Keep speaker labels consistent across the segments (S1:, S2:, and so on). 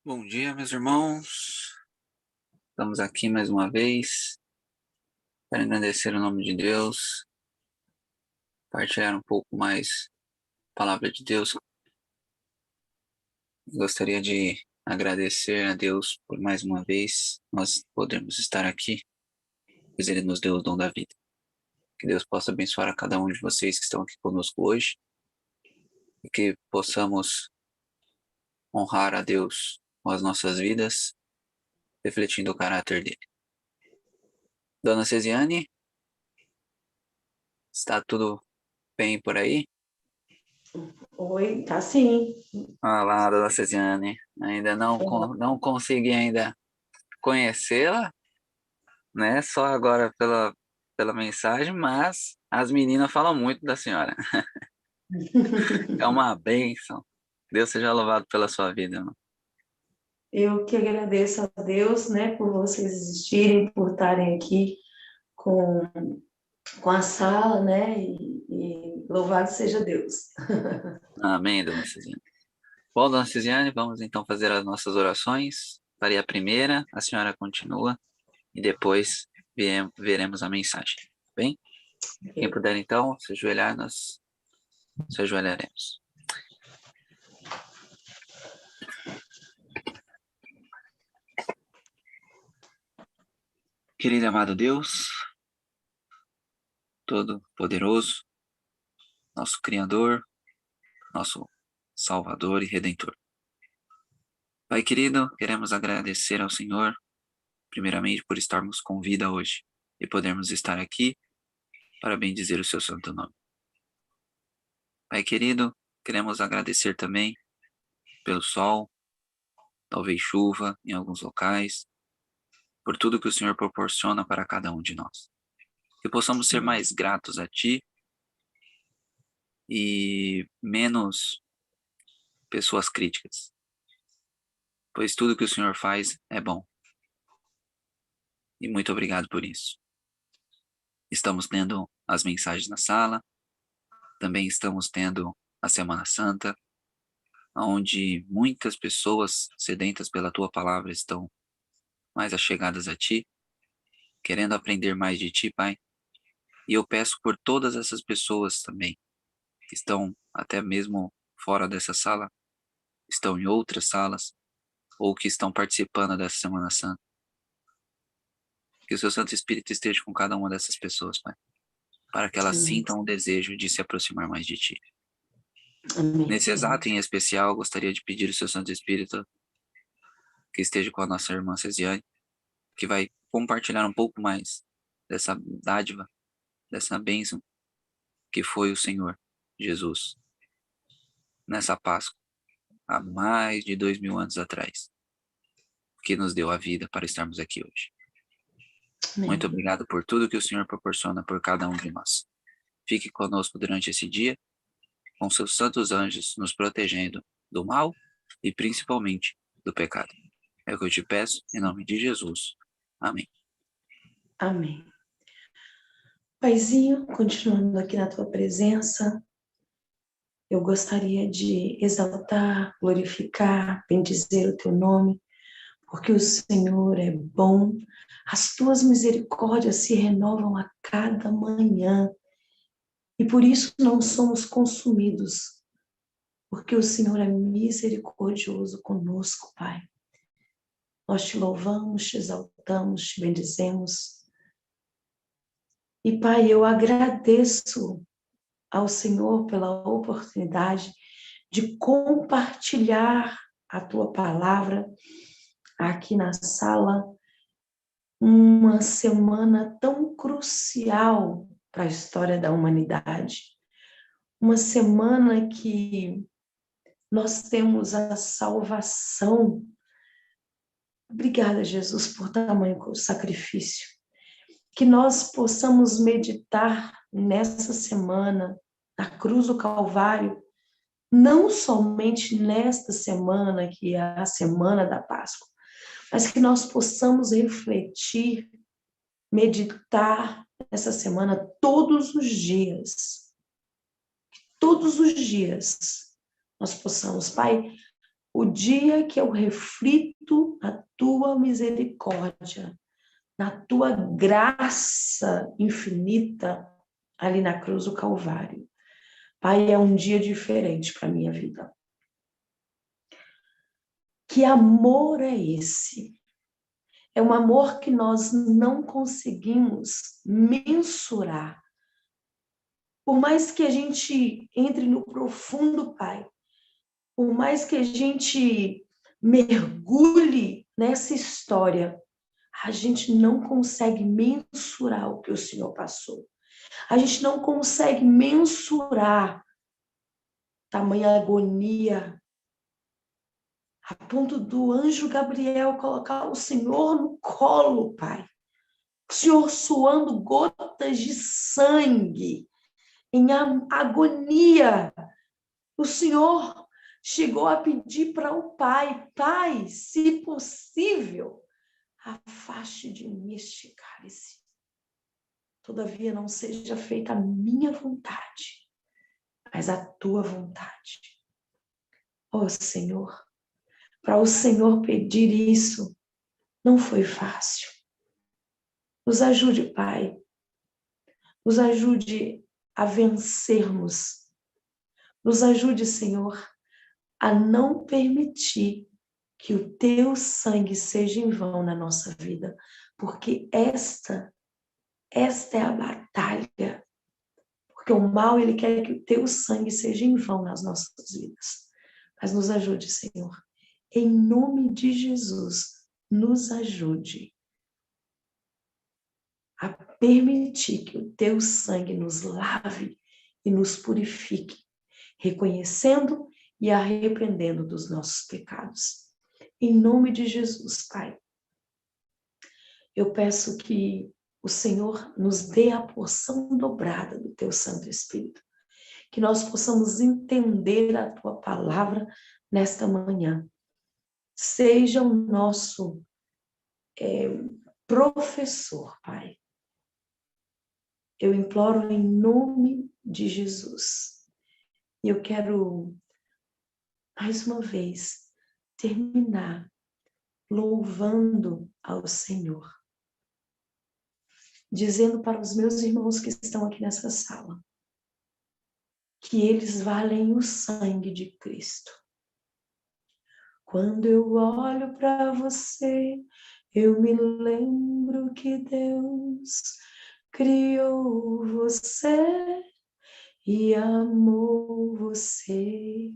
S1: Bom dia, meus irmãos. Estamos aqui mais uma vez para engrandecer o nome de Deus, partilhar um pouco mais a palavra de Deus. Gostaria de agradecer a Deus por mais uma vez nós podermos estar aqui, pois Ele nos deu o dom da vida. Que Deus possa abençoar a cada um de vocês que estão aqui conosco hoje e que possamos honrar a Deus com as nossas vidas, refletindo o caráter dele. Dona Cesiane, está tudo bem por aí?
S2: Oi, tá sim.
S1: Olá, dona Cesiane. Ainda não consegui ainda conhecê-la, né? Só agora pela mensagem, mas as meninas falam muito da senhora. É uma bênção. Deus seja louvado pela sua vida, irmão.
S2: Eu que agradeço a Deus, né, por vocês existirem, por estarem aqui com, com a sala, né, e louvado seja Deus.
S1: Amém, dona Cesiane. Bom, dona Cesiane, vamos então fazer as nossas orações. Farei a primeira, a senhora continua e depois veremos a mensagem. Bem? Quem puder então se ajoelhar, nós se ajoelharemos. Querido e amado Deus, Todo-Poderoso, nosso Criador, nosso Salvador e Redentor. Pai querido, queremos agradecer ao Senhor, primeiramente, por estarmos com vida hoje e podermos estar aqui para bendizer o seu santo nome. Pai querido, queremos agradecer também pelo sol, talvez chuva em alguns locais, por tudo que o Senhor proporciona para cada um de nós. Que possamos ser mais gratos a Ti e menos pessoas críticas, pois tudo que o Senhor faz é bom. E muito obrigado por isso. Estamos tendo as mensagens na sala, também estamos tendo a Semana Santa, onde muitas pessoas sedentas pela tua palavra estão mais achegadas a ti, querendo aprender mais de ti, Pai. E eu peço por todas essas pessoas também, que estão até mesmo fora dessa sala, estão em outras salas, ou que estão participando dessa Semana Santa. Que o seu Santo Espírito esteja com cada uma dessas pessoas, Pai, para que elas
S2: Amém.
S1: sintam o desejo de se aproximar mais de ti.
S2: Amém,
S1: Nesse
S2: Senhor.
S1: exato em especial, gostaria de pedir o seu Santo Espírito que esteja com a nossa irmã Cesiane, que vai compartilhar um pouco mais dessa dádiva, dessa bênção que foi o Senhor Jesus nessa Páscoa, há mais de 2000 anos atrás, que nos deu a vida para estarmos aqui hoje. Muito
S2: Amém.
S1: obrigado por tudo que o Senhor proporciona por cada um de nós. Fique conosco durante esse dia, com seus santos anjos nos protegendo do mal e principalmente do pecado. É o que eu te peço, em nome de Jesus. Amém.
S2: Amém. Paizinho, continuando aqui na tua presença, eu gostaria de exaltar, glorificar, bendizer o teu nome, porque o Senhor é bom, as tuas misericórdias se renovam a cada manhã, e por isso não somos consumidos, porque o Senhor é misericordioso conosco, Pai. Nós te louvamos, te exaltamos, te bendizemos. E, Pai, eu agradeço ao Senhor pela oportunidade de compartilhar a tua palavra aqui na sala, uma semana tão crucial para a história da humanidade, uma semana que nós temos a salvação. Obrigada, Jesus, por tamanho sacrifício. Que nós possamos meditar nessa semana, na cruz do Calvário, não somente nesta semana, que é a semana da Páscoa, mas que nós possamos refletir, meditar essa semana todos os dias. Todos os dias nós possamos, Pai, o dia que eu reflito a tua misericórdia, na tua graça infinita ali na cruz do Calvário. Pai, é um dia diferente para a minha vida. Que amor é esse? É um amor que nós não conseguimos mensurar. Por mais que a gente entre no profundo, Pai, por mais que a gente mergulhe nessa história, a gente não consegue mensurar o que o Senhor passou. A gente não consegue mensurar tamanha agonia, a ponto do anjo Gabriel colocar o Senhor no colo, Pai. O Senhor suando gotas de sangue, em agonia. O Senhor chegou a pedir para o Pai: Pai, se possível, afaste de mim este cálice. Todavia não seja feita a minha vontade, mas a tua vontade. Ó Senhor, para o Senhor pedir isso, não foi fácil. Nos ajude, Pai. Nos ajude a vencermos. Nos ajude, Senhor, a não permitir que o teu sangue seja em vão na nossa vida, porque esta é a batalha. Porque o mal, ele quer que o teu sangue seja em vão nas nossas vidas. Mas nos ajude, Senhor. Em nome de Jesus, nos ajude a permitir que o teu sangue nos lave e nos purifique, reconhecendo e arrependendo dos nossos pecados. Em nome de Jesus, Pai, eu peço que o Senhor nos dê a porção dobrada do teu Santo Espírito, que nós possamos entender a tua palavra nesta manhã. Seja o nosso professor, Pai. Eu imploro em nome de Jesus. E eu quero, mais uma vez, terminar louvando ao Senhor, dizendo para os meus irmãos que estão aqui nessa sala, que eles valem o sangue de Cristo. Quando eu olho para você, eu me lembro que Deus criou você e amou você.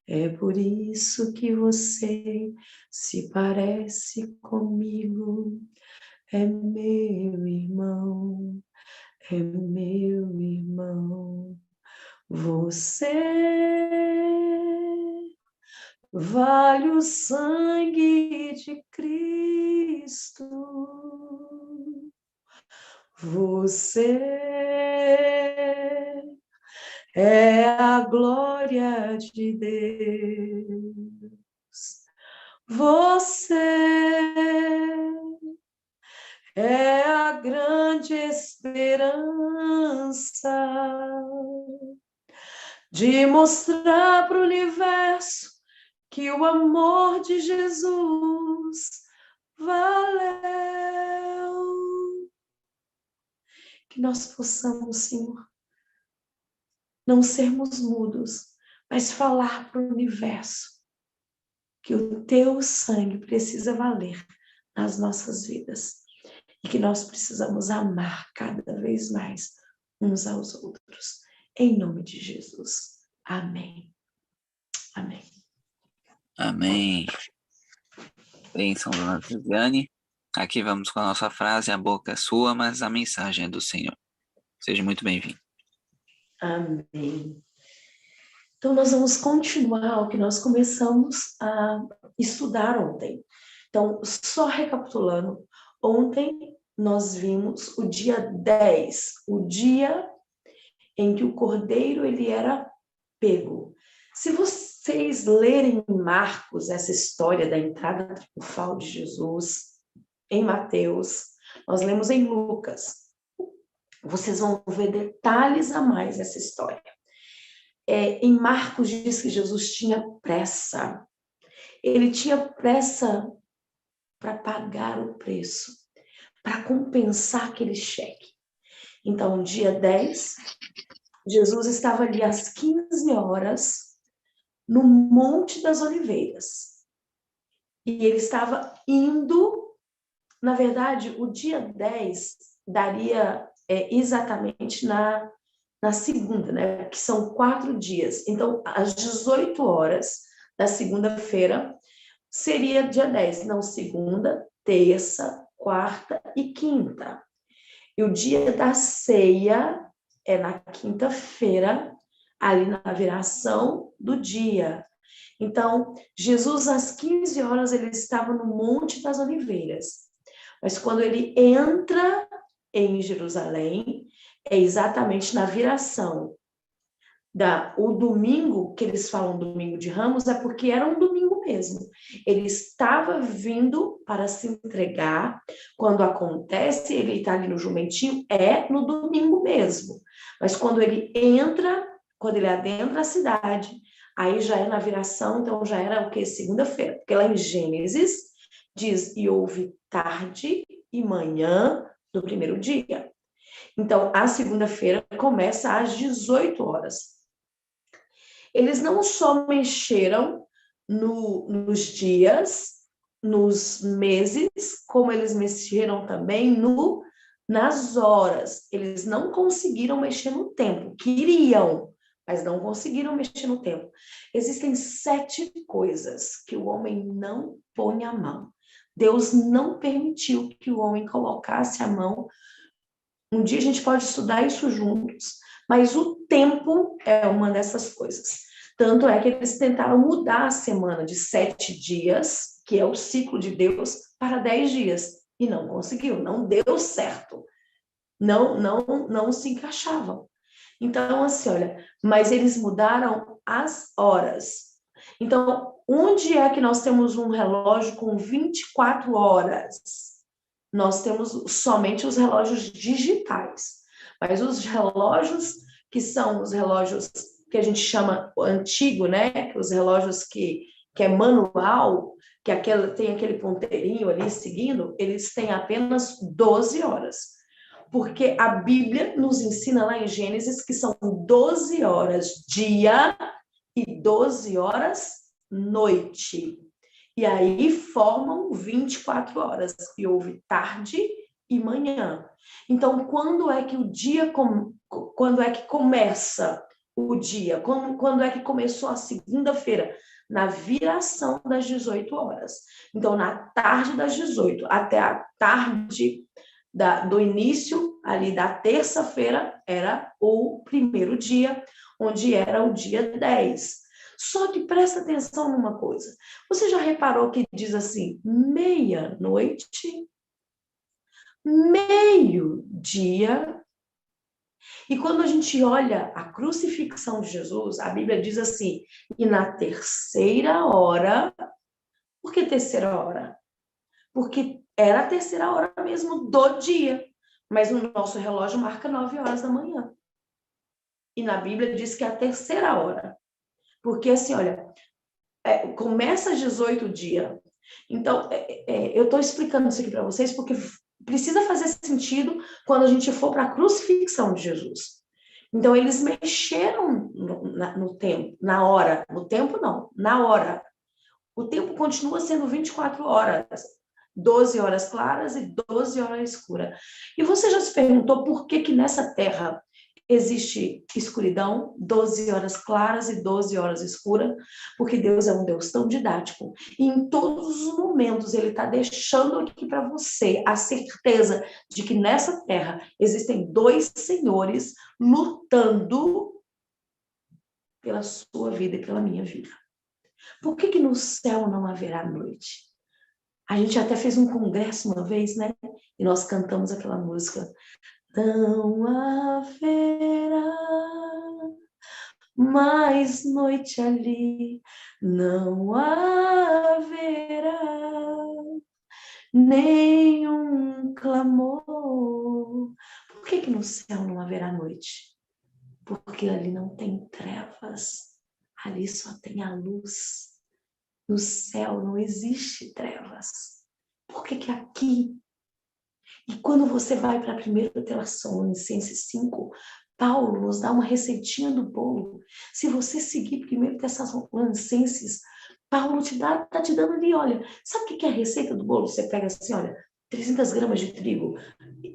S2: É por isso que você se parece comigo. É meu irmão, é meu irmão. Você vale o sangue de Cristo. Você é a glória de Deus. Você é a grande esperança de mostrar para o universo que o amor de Jesus valeu. Que nós possamos, Senhor, não sermos mudos, mas falar para o universo que o teu sangue precisa valer nas nossas vidas e que nós precisamos amar cada vez mais uns aos outros. Em nome de Jesus. Amém. Amém.
S1: Amém. Bênção, dona Viviane. Aqui vamos com a nossa frase: a boca é sua, mas a mensagem é do Senhor. Seja muito bem-vindo.
S2: Amém. Então, nós vamos continuar o que nós começamos a estudar ontem. Então, só recapitulando, ontem nós vimos o dia 10, o dia em que o cordeiro ele era pego. Se vocês lerem em Marcos essa história da entrada triunfal de Jesus, em Mateus, nós lemos em Lucas, vocês vão ver detalhes a mais dessa história. Em Marcos diz que Jesus tinha pressa. Ele tinha pressa para pagar o preço, para compensar aquele cheque. Então, no dia 10, Jesus estava ali às 15 horas, no Monte das Oliveiras. E ele estava indo, na verdade, o dia 10 daria exatamente na segunda, né? Que são 4 dias. Então, às 18 horas da segunda-feira, seria dia 10, não segunda, terça, quarta e quinta. E o dia da ceia é na quinta-feira, ali na viração do dia. Então, Jesus, às 15 horas, ele estava no Monte das Oliveiras. Mas quando ele entra em Jerusalém, é exatamente na viração. O domingo, que eles falam domingo de Ramos, é porque era um domingo mesmo. Ele estava vindo para se entregar. Quando acontece, ele está ali no jumentinho, é no domingo mesmo. Mas quando ele adentra a cidade, aí já é na viração, então já era o quê? Segunda-feira. Porque lá em Gênesis diz, e houve tarde e manhã do primeiro dia. Então, a segunda-feira começa às 18 horas. Eles não só mexeram nos dias, nos meses, como eles mexeram também nas horas. Eles não conseguiram mexer no tempo. Queriam, mas não conseguiram mexer no tempo. Existem 7 coisas que o homem não põe a mão. Deus não permitiu que o homem colocasse a mão. Um dia a gente pode estudar isso juntos, mas o tempo é uma dessas coisas. Tanto é que eles tentaram mudar a semana de 7 dias, que é o ciclo de Deus, para 10 dias. E não conseguiu, não deu certo. Não se encaixavam. Então, assim, olha, mas eles mudaram as horas. Então, onde é que nós temos um relógio com 24 horas? Nós temos somente os relógios digitais, mas os relógios que são os relógios que a gente chama antigo, né? Os relógios que é manual, que tem aquele ponteirinho ali seguindo, eles têm apenas 12 horas. Porque a Bíblia nos ensina lá em Gênesis que são 12 horas dia e 12 horas noite. E aí formam 24 horas, que houve tarde e manhã. Então, quando é que quando é que começa o dia? Quando é que começou a segunda-feira? Na viração das 18 horas. Então, na tarde das 18 até a tarde do início ali da terça-feira era o primeiro dia, onde era o dia 10. Só que presta atenção numa coisa. Você já reparou que diz assim, meia-noite, meio-dia? E quando a gente olha a crucifixão de Jesus, a Bíblia diz assim, e na terceira hora, por que terceira hora? Porque era a terceira hora mesmo do dia, mas o nosso relógio marca 9 horas da manhã. E na Bíblia diz que é a terceira hora. Porque assim, olha, começa às 18 dia. Então, eu estou explicando isso aqui para vocês porque precisa fazer sentido quando a gente for para a crucifixão de Jesus. Então, eles mexeram no tempo, na hora. No tempo, não, na hora. O tempo continua sendo 24 horas. 12 horas claras e 12 horas escuras. E você já se perguntou por que nessa terra existe escuridão, 12 horas claras e 12 horas escuras? Porque Deus é um Deus tão didático. E em todos os momentos Ele está deixando aqui para você a certeza de que nessa terra existem 2 senhores lutando pela sua vida e pela minha vida. Por que no céu não haverá noite? A gente até fez um congresso uma vez, né? E nós cantamos aquela música. Não haverá mais noite ali, não haverá nenhum clamor. Por que no céu não haverá noite? Porque ali não tem trevas, ali só tem a luz. no céu não existe trevas. Por que que aqui? E quando você vai para a primeira Tessalonicenses 5, Paulo nos dá uma receitinha do bolo. Se você seguir primeiro Tessalonicenses, Paulo tá te dando ali, olha, sabe o que é a receita do bolo? Você pega assim, olha, 300 gramas de trigo.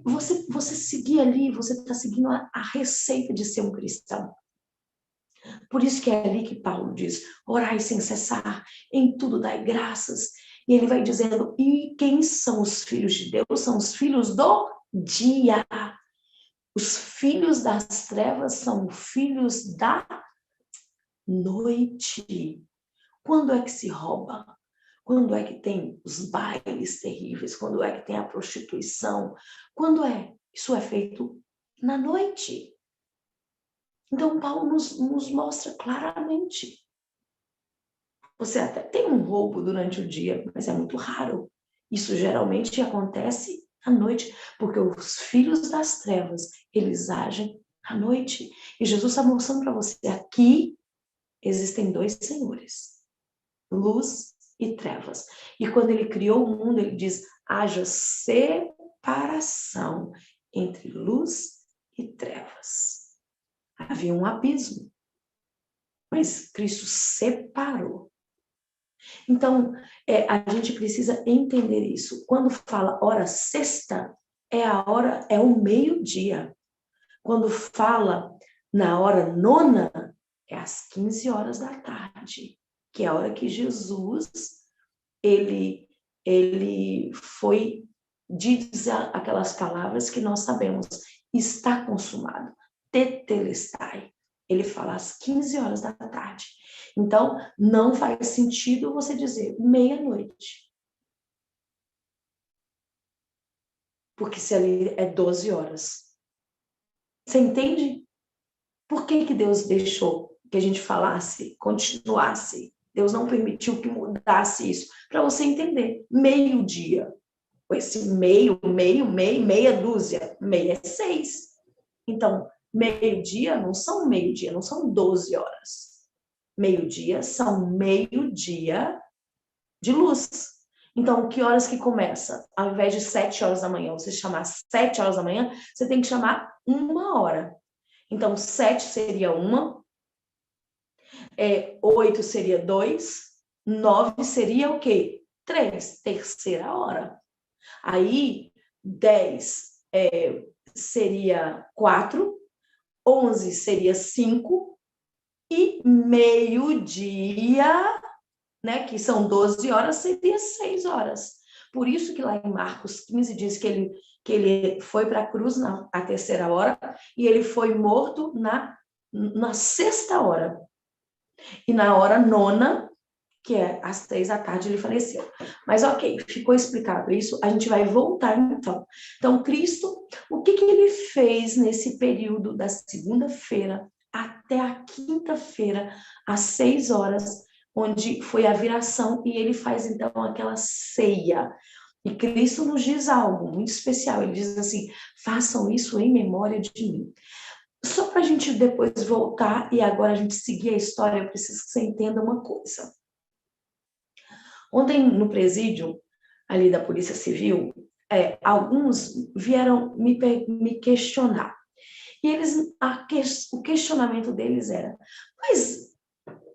S2: Você seguir ali, você está seguindo a receita de ser um cristão. Por isso que é ali que Paulo diz, orai sem cessar, em tudo dai graças. E ele vai dizendo, e quem são os filhos de Deus? São os filhos do dia. Os filhos das trevas são filhos da noite. Quando é que se rouba? Quando é que tem os bailes terríveis? Quando é que tem a prostituição? Quando é? Isso é feito na noite. Então, Paulo nos mostra claramente. Você até tem um roubo durante o dia, mas é muito raro. Isso geralmente acontece à noite, porque os filhos das trevas, eles agem à noite. E Jesus está mostrando para você, aqui existem dois senhores, luz e trevas. E quando ele criou o mundo, ele diz, haja separação entre luz e trevas. Havia um abismo, mas Cristo separou. Então, a gente precisa entender isso. Quando fala hora sexta, é o meio-dia. Quando fala na hora nona, é às 15 horas da tarde, que é a hora que Jesus, ele foi dizer aquelas palavras que nós sabemos, está consumado, tetelestai. Ele fala às 15 horas da tarde. Então, não faz sentido você dizer meia-noite. Porque se ali é 12 horas. Você entende? Por que que Deus deixou que a gente falasse, continuasse? Deus não permitiu que mudasse isso. Para você entender. Meio-dia. Esse meia dúzia. Meia é 6. Então, meio-dia não são meio-dia, não são 12 horas. Meio-dia são meio-dia de luz. Então, que horas que começa? Ao invés de 7 horas da manhã, você chamar 7 horas da manhã, você tem que chamar 1 hora. Então, 7 seria 1, 8 seria 2, 9 seria o quê? 3, terceira hora. Aí, 10 seria 4, 11 seria 5, e meio-dia, né, que são 12 horas, seria 6 horas. Por isso que lá em Marcos 15 diz que ele foi para a cruz na terceira hora e ele foi morto na sexta hora. E na hora nona, que é às 3 da tarde, ele faleceu. Mas ok, ficou explicado isso, a gente vai voltar então. Então, Cristo, o que ele fez nesse período da segunda-feira até a quinta-feira, às 6 horas, onde foi a viração, e ele faz então aquela ceia. E Cristo nos diz algo muito especial, ele diz assim, façam isso em memória de mim. Só para a gente depois voltar e agora a gente seguir a história, eu preciso que você entenda uma coisa. Ontem, no presídio ali da Polícia Civil, alguns vieram me questionar. E o questionamento deles era, mas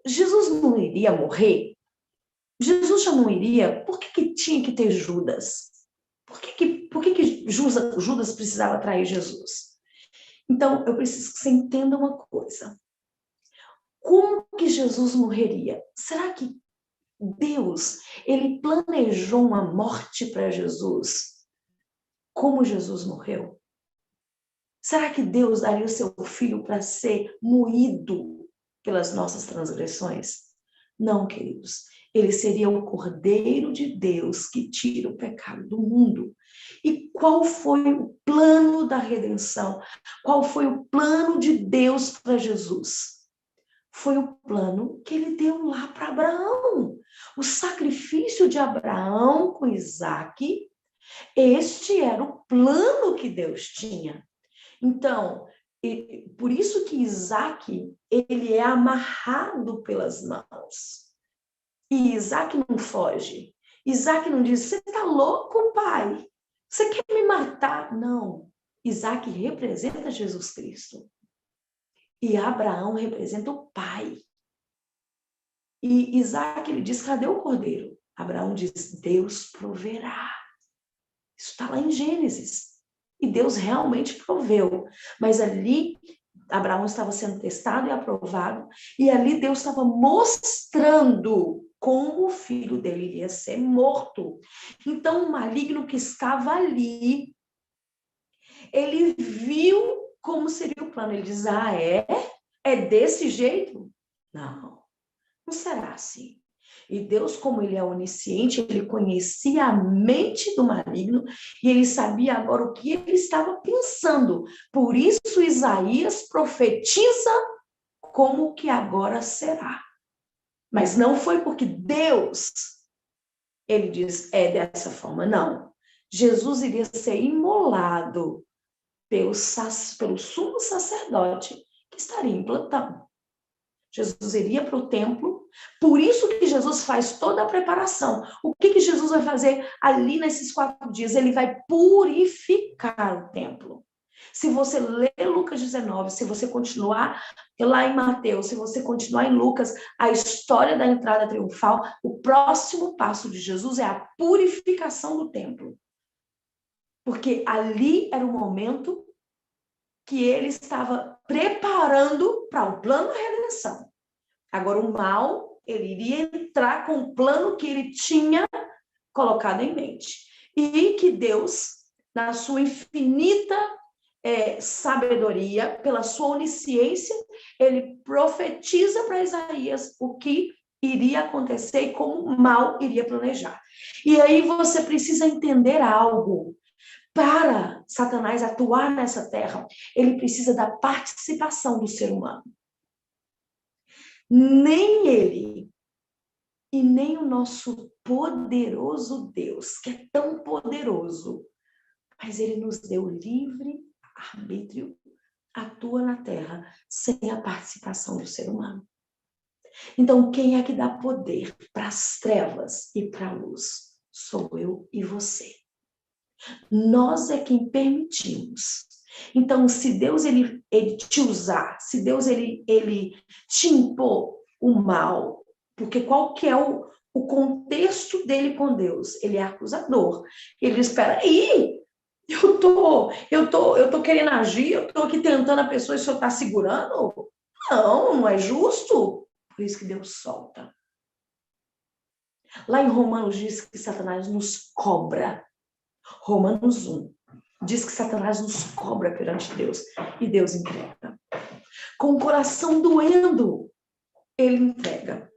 S2: Jesus não iria morrer? Jesus já não iria? Por que tinha que ter Judas? Por que Judas precisava trair Jesus? Então, eu preciso que você entenda uma coisa. Como que Jesus morreria? Será que Deus, ele planejou uma morte para Jesus? Como Jesus morreu? Será que Deus daria o seu filho para ser moído pelas nossas transgressões? Não, queridos. Ele seria o Cordeiro de Deus que tira o pecado do mundo. E qual foi o plano da redenção? Qual foi o plano de Deus para Jesus? Foi o plano que ele deu lá para Abraão. O sacrifício de Abraão com Isaac, este era o plano que Deus tinha. Então, por isso que Isaac, ele é amarrado pelas mãos. E Isaac não foge. Isaac não diz, você está louco, pai? Você quer me matar? Não. Isaac representa Jesus Cristo. E Abraão representa o pai. E Isaac, ele diz, cadê o cordeiro? Abraão diz, Deus proverá. Isso está lá em Gênesis. E Deus realmente proveu. Mas ali, Abraão estava sendo testado e aprovado. E ali Deus estava mostrando como o filho dele iria ser morto. Então, o maligno que estava ali, ele viu como seria o plano. Ele diz, é desse jeito? Não, não será assim. E Deus, como ele é onisciente, ele conhecia a mente do maligno e ele sabia agora o que ele estava pensando. Por isso, Isaías profetiza como que agora será. Mas não foi porque Deus, ele diz, é dessa forma. Não. Jesus iria ser imolado pelo sumo sacerdote que estaria em plantão. Jesus iria para o templo, por isso que Jesus faz toda a preparação. O que Jesus vai fazer ali nesses 4 dias? Ele vai purificar o templo. Se você ler Lucas 19, se você continuar lá em Mateus, se você continuar em Lucas, a história da entrada triunfal, o próximo passo de Jesus é a purificação do templo. Porque ali era o momento que ele estava preparando para o plano da redenção. Agora, o mal, ele iria entrar com o plano que ele tinha colocado em mente. E que Deus, na sua infinita sabedoria, pela sua onisciência, ele profetiza para Isaías o que iria acontecer e como o mal iria planejar. E aí você precisa entender algo. Para Satanás atuar nessa terra, ele precisa da participação do ser humano. Nem ele e nem o nosso poderoso Deus, que é tão poderoso, mas ele nos deu livre arbítrio, atua na terra sem a participação do ser humano. Então, quem é que dá poder para as trevas e para a luz? Sou eu e você. Nós é quem permitimos. Então, se Deus ele te usar, se Deus ele te impor o mal, porque qual que é o contexto dele com Deus? Ele é acusador. Ele diz, espera aí, eu tô querendo agir, eu tô aqui tentando a pessoa e o senhor está segurando? Não é justo. Por isso que Deus solta. Lá em Romanos diz que Satanás nos cobra. Romanos 1 diz que Satanás nos cobra perante Deus e Deus entrega. Com o coração doendo, ele entrega.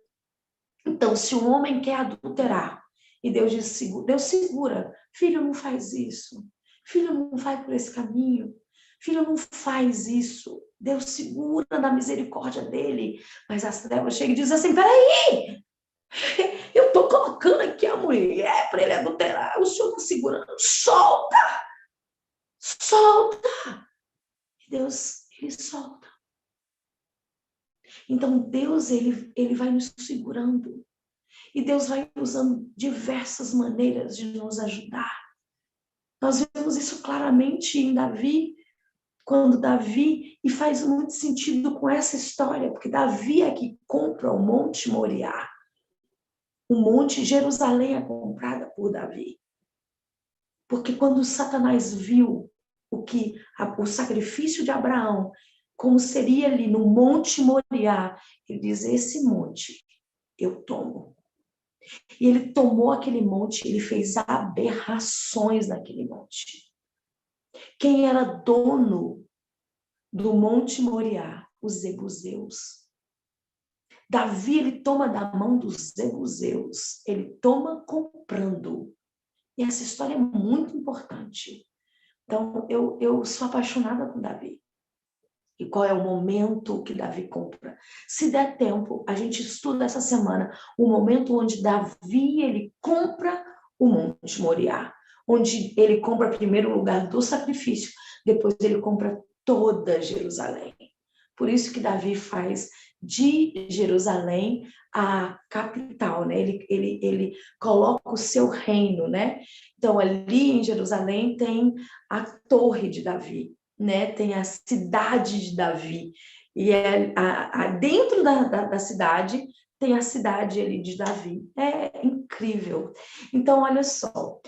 S2: Então, se um homem quer adulterar e Deus diz, Deus segura, filho, não faz isso. Filho, não vai por esse caminho. Filho, não faz isso. Deus segura na misericórdia dele. Mas as trevas chegam e dizem assim, peraí, eu estou colocando aqui a mulher para ele adulterar. O senhor está segurando. Solta! Solta! E Deus, ele solta. Então, Deus, ele vai nos segurando. E Deus vai usando diversas maneiras de nos ajudar. Nós vemos isso claramente em Davi, quando Davi, e faz muito sentido com essa história, porque Davi é que compra o Monte Moriá. O Monte Jerusalém é comprada por Davi. Porque quando Satanás viu o sacrifício de Abraão, como seria ali no Monte Moriá, ele diz, esse monte eu tomo. E ele tomou aquele monte, ele fez aberrações naquele monte. Quem era dono do Monte Moriá? Os Jebuseus. Davi, ele toma da mão dos Jebuseus, ele toma comprando. E essa história é muito importante. Então, eu sou apaixonada com Davi. E qual é o momento que Davi compra? Se der tempo, a gente estuda essa semana o momento onde Davi, ele compra o Monte Moriá, onde ele compra primeiro o lugar do sacrifício, depois ele compra toda Jerusalém. Por isso que Davi faz de Jerusalém à capital, né? Ele coloca o seu reino, né? Então, ali em Jerusalém tem a Torre de Davi, né? Tem a cidade de Davi. E dentro da cidade tem a cidade ali de Davi. É incrível. Então, olha só,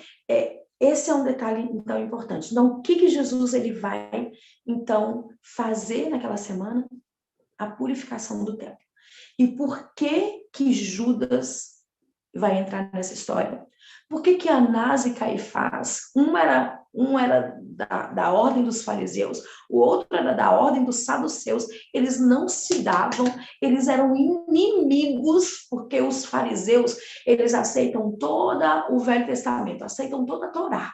S2: esse é um detalhe então importante. Então, o que Jesus ele vai então fazer naquela semana? A purificação do templo. E por que Judas vai entrar nessa história? Por que Anás e Caifás, um era da ordem dos fariseus, o outro era da ordem dos saduceus, eles não se davam, eles eram inimigos, porque os fariseus, eles aceitam todo o Velho Testamento, aceitam toda a Torá.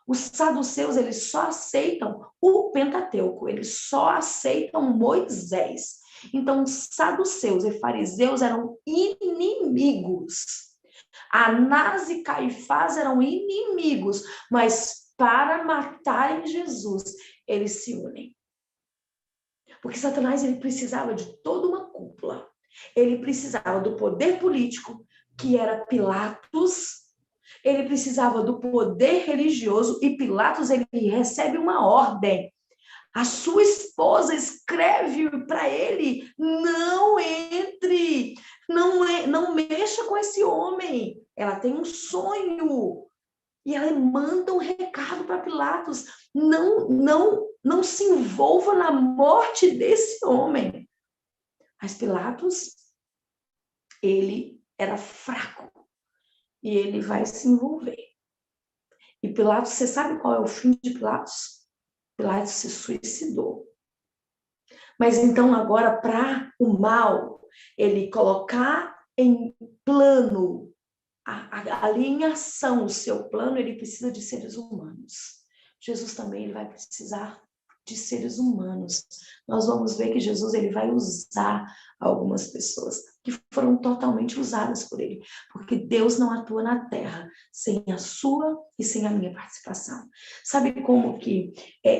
S2: Os saduceus, eles só aceitam o Pentateuco, eles só aceitam Moisés. Então, os saduceus e fariseus eram inimigos. Anás e Caifás eram inimigos, mas para matarem Jesus, eles se unem. Porque Satanás ele precisava de toda uma cúpula. Ele precisava do poder político, que era Pilatos. Ele precisava do poder religioso e Pilatos ele recebe uma ordem. A sua esposa escreve para ele: não entre, não mexa com esse homem. Ela tem um sonho. E ela manda um recado para Pilatos: não se envolva na morte desse homem. Mas Pilatos, ele era fraco e ele vai se envolver. E Pilatos, você sabe qual é o fim de Pilatos? Pilatos se suicidou. Mas então agora, para o mal, ele colocar em plano, ali em ação o seu plano, ele precisa de seres humanos. Jesus também ele vai precisar de seres humanos. Nós vamos ver que Jesus ele vai usar algumas pessoas que foram totalmente usadas por ele, porque Deus não atua na terra sem a sua e sem a minha participação. Sabe como que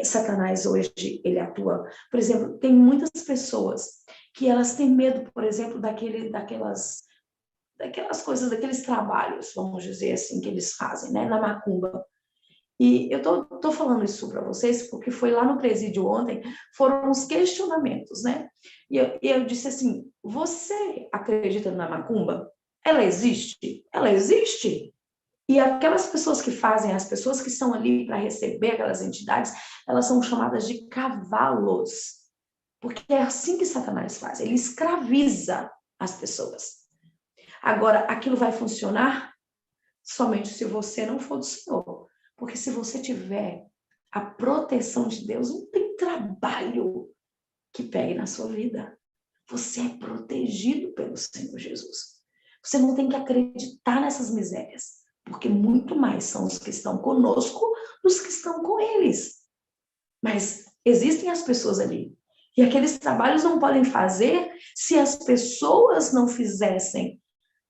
S2: Satanás hoje ele atua? Por exemplo, tem muitas pessoas que elas têm medo, por exemplo, daquelas coisas, daqueles trabalhos, vamos dizer assim, que eles fazem, né, na macumba. E eu tô falando isso para vocês porque foi lá no presídio ontem, foram os questionamentos, né? E eu disse assim: você acredita na macumba? Ela existe? Ela existe? E aquelas pessoas que fazem, as pessoas que estão ali para receber aquelas entidades, elas são chamadas de cavalos. Porque é assim que Satanás faz, ele escraviza as pessoas. Agora, aquilo vai funcionar somente se você não for do Senhor. Porque se você tiver a proteção de Deus, não tem trabalho que pegue na sua vida. Você é protegido pelo Senhor Jesus. Você não tem que acreditar nessas misérias, porque muito mais são os que estão conosco dos que estão com eles. Mas existem as pessoas ali. E aqueles trabalhos não podem fazer se as pessoas não fizessem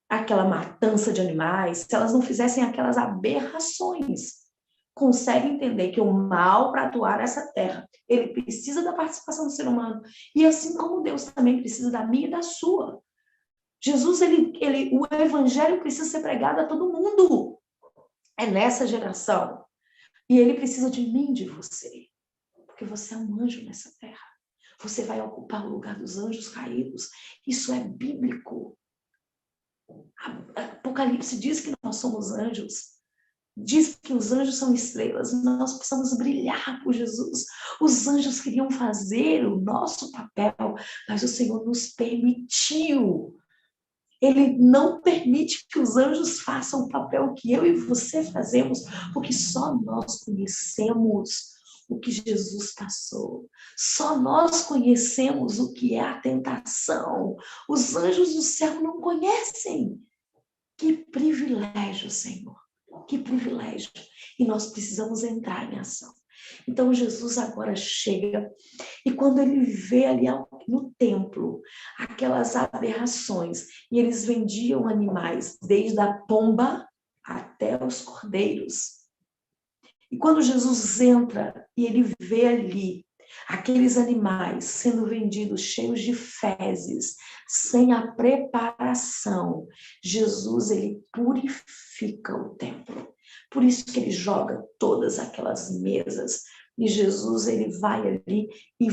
S2: aquela matança de animais, se elas não fizessem aquelas aberrações. Consegue entender que o mal para atuar nessa terra, ele precisa da participação do ser humano. E assim como Deus também precisa da minha e da sua. Jesus, o evangelho precisa ser pregado a todo mundo. É nessa geração. E ele precisa de mim, de você. Porque você é um anjo nessa terra. Você vai ocupar o lugar dos anjos caídos. Isso é bíblico. Apocalipse diz que nós somos anjos. Diz que os anjos são estrelas, nós precisamos brilhar por Jesus. Os anjos queriam fazer o nosso papel, mas o Senhor nos permitiu. Ele não permite que os anjos façam o papel que eu e você fazemos, porque só nós conhecemos o que Jesus passou. Só nós conhecemos o que é a tentação. Os anjos do céu não conhecem. Que privilégio, Senhor. Que privilégio. E nós precisamos entrar em ação. Então, Jesus agora chega e quando ele vê ali no templo aquelas aberrações, e eles vendiam animais, desde a pomba até os cordeiros. E quando Jesus entra e ele vê ali Aqueles animais sendo vendidos cheios de fezes, sem a preparação, Jesus, ele purifica o templo. Por isso que ele joga todas aquelas mesas. E Jesus, ele vai ali e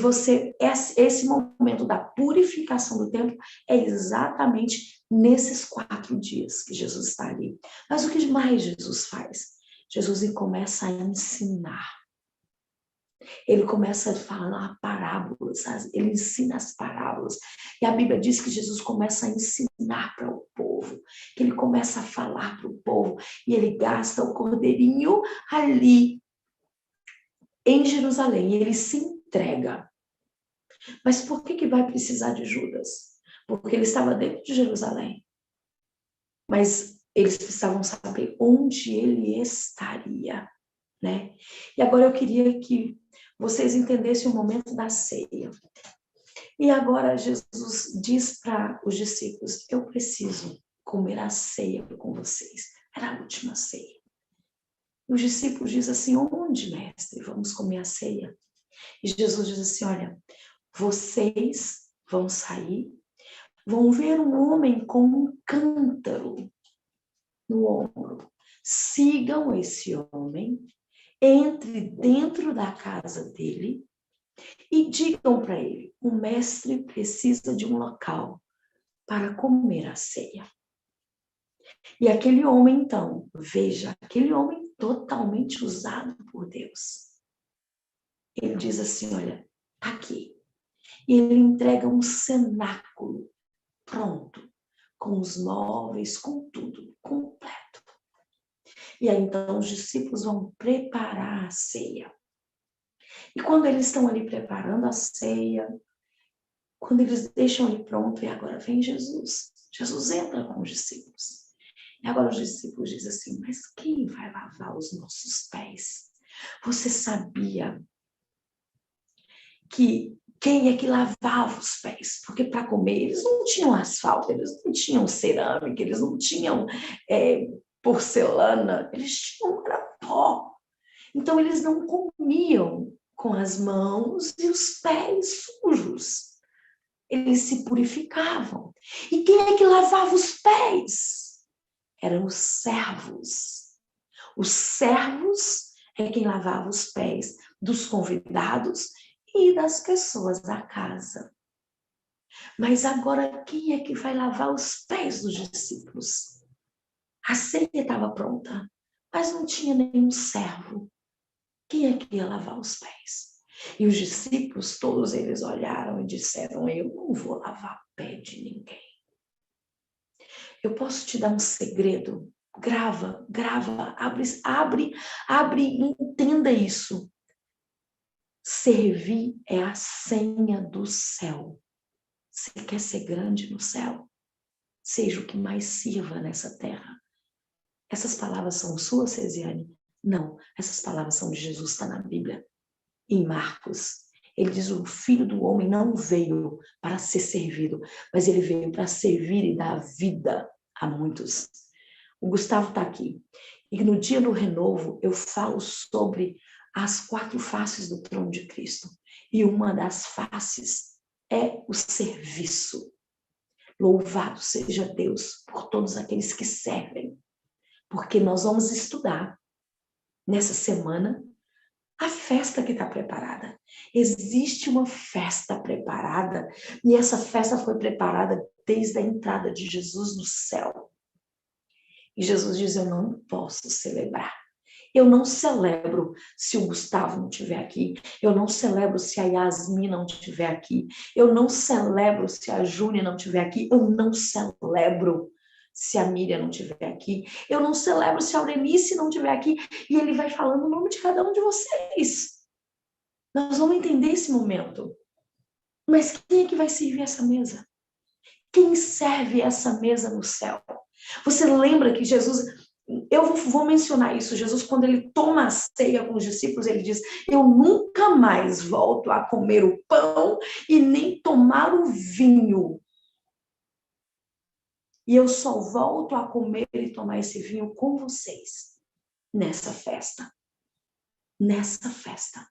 S2: esse momento da purificação do templo é exatamente nesses 4 dias que Jesus está ali. Mas o que mais Jesus faz? Jesus, ele começa a ensinar. Ele começa a falar parábolas, ele ensina as parábolas. E a Bíblia diz que Jesus começa a ensinar para o povo, que ele começa a falar para o povo, e ele gasta o cordeirinho ali em Jerusalém, e ele se entrega. Mas por que vai precisar de Judas? Porque ele estava dentro de Jerusalém. Mas eles precisavam saber onde ele estaria, né? E agora eu queria que vocês entendessem o momento da ceia. E agora Jesus diz para os discípulos, eu preciso comer a ceia com vocês. Era a última ceia. Os discípulos dizem assim, onde, mestre, vamos comer a ceia? E Jesus diz assim, olha, vocês vão sair, vão ver um homem com um cântaro no ombro. Sigam esse homem, entre dentro da casa dele e digam para ele, o mestre precisa de um local para comer a ceia. E aquele homem, então, veja, aquele homem totalmente usado por Deus. Ele diz assim, olha, aqui. E ele entrega um cenáculo pronto, com os móveis, com tudo, completo. E aí, então, os discípulos vão preparar a ceia. E quando eles estão ali preparando a ceia, quando eles deixam ali pronto, e agora vem Jesus. Jesus entra com os discípulos. E agora os discípulos dizem assim, mas quem vai lavar os nossos pés? Você sabia que quem é que lavava os pés? Porque para comer eles não tinham asfalto, eles não tinham cerâmica, eles não tinham porcelana, eles tinham pó. Então eles não comiam com as mãos e os pés sujos. Eles se purificavam. E quem é que lavava os pés? Eram os servos. Os servos é quem lavava os pés dos convidados e das pessoas da casa. Mas agora quem é que vai lavar os pés dos discípulos? A ceia estava pronta, mas não tinha nenhum servo. Quem é que ia lavar os pés? E os discípulos, todos eles olharam e disseram, eu não vou lavar o pé de ninguém. Eu posso te dar um segredo? Grava, abre e entenda isso. Servir é a senha do céu. Você quer ser grande no céu? Seja o que mais sirva nessa terra. Essas palavras são suas, Cesiane? Não, essas palavras são de Jesus, está na Bíblia. Em Marcos, ele diz, o Filho do Homem não veio para ser servido, mas ele veio para servir e dar vida a muitos. O Gustavo está aqui. E no dia do renovo, eu falo sobre as 4 faces do trono de Cristo. E uma das faces é o serviço. Louvado seja Deus por todos aqueles que servem. Porque nós vamos estudar nessa semana a festa que está preparada. Existe uma festa preparada e essa festa foi preparada desde a entrada de Jesus no céu. E Jesus diz, eu não posso celebrar. Eu não celebro se o Gustavo não estiver aqui. Eu não celebro se a Yasmin não estiver aqui. Eu não celebro se a Júnia não estiver aqui. Eu não celebro se a Miriam não estiver aqui. Eu não celebro se a Aurelice não estiver aqui. E ele vai falando o nome de cada um de vocês. Nós vamos entender esse momento. Mas quem é que vai servir essa mesa? Quem serve essa mesa no céu? Você lembra que Jesus... Eu vou mencionar isso. Jesus, quando ele toma a ceia com os discípulos, ele diz, eu nunca mais volto a comer o pão e nem tomar o vinho. E eu só volto a comer e tomar esse vinho com vocês nessa festa. Nessa festa.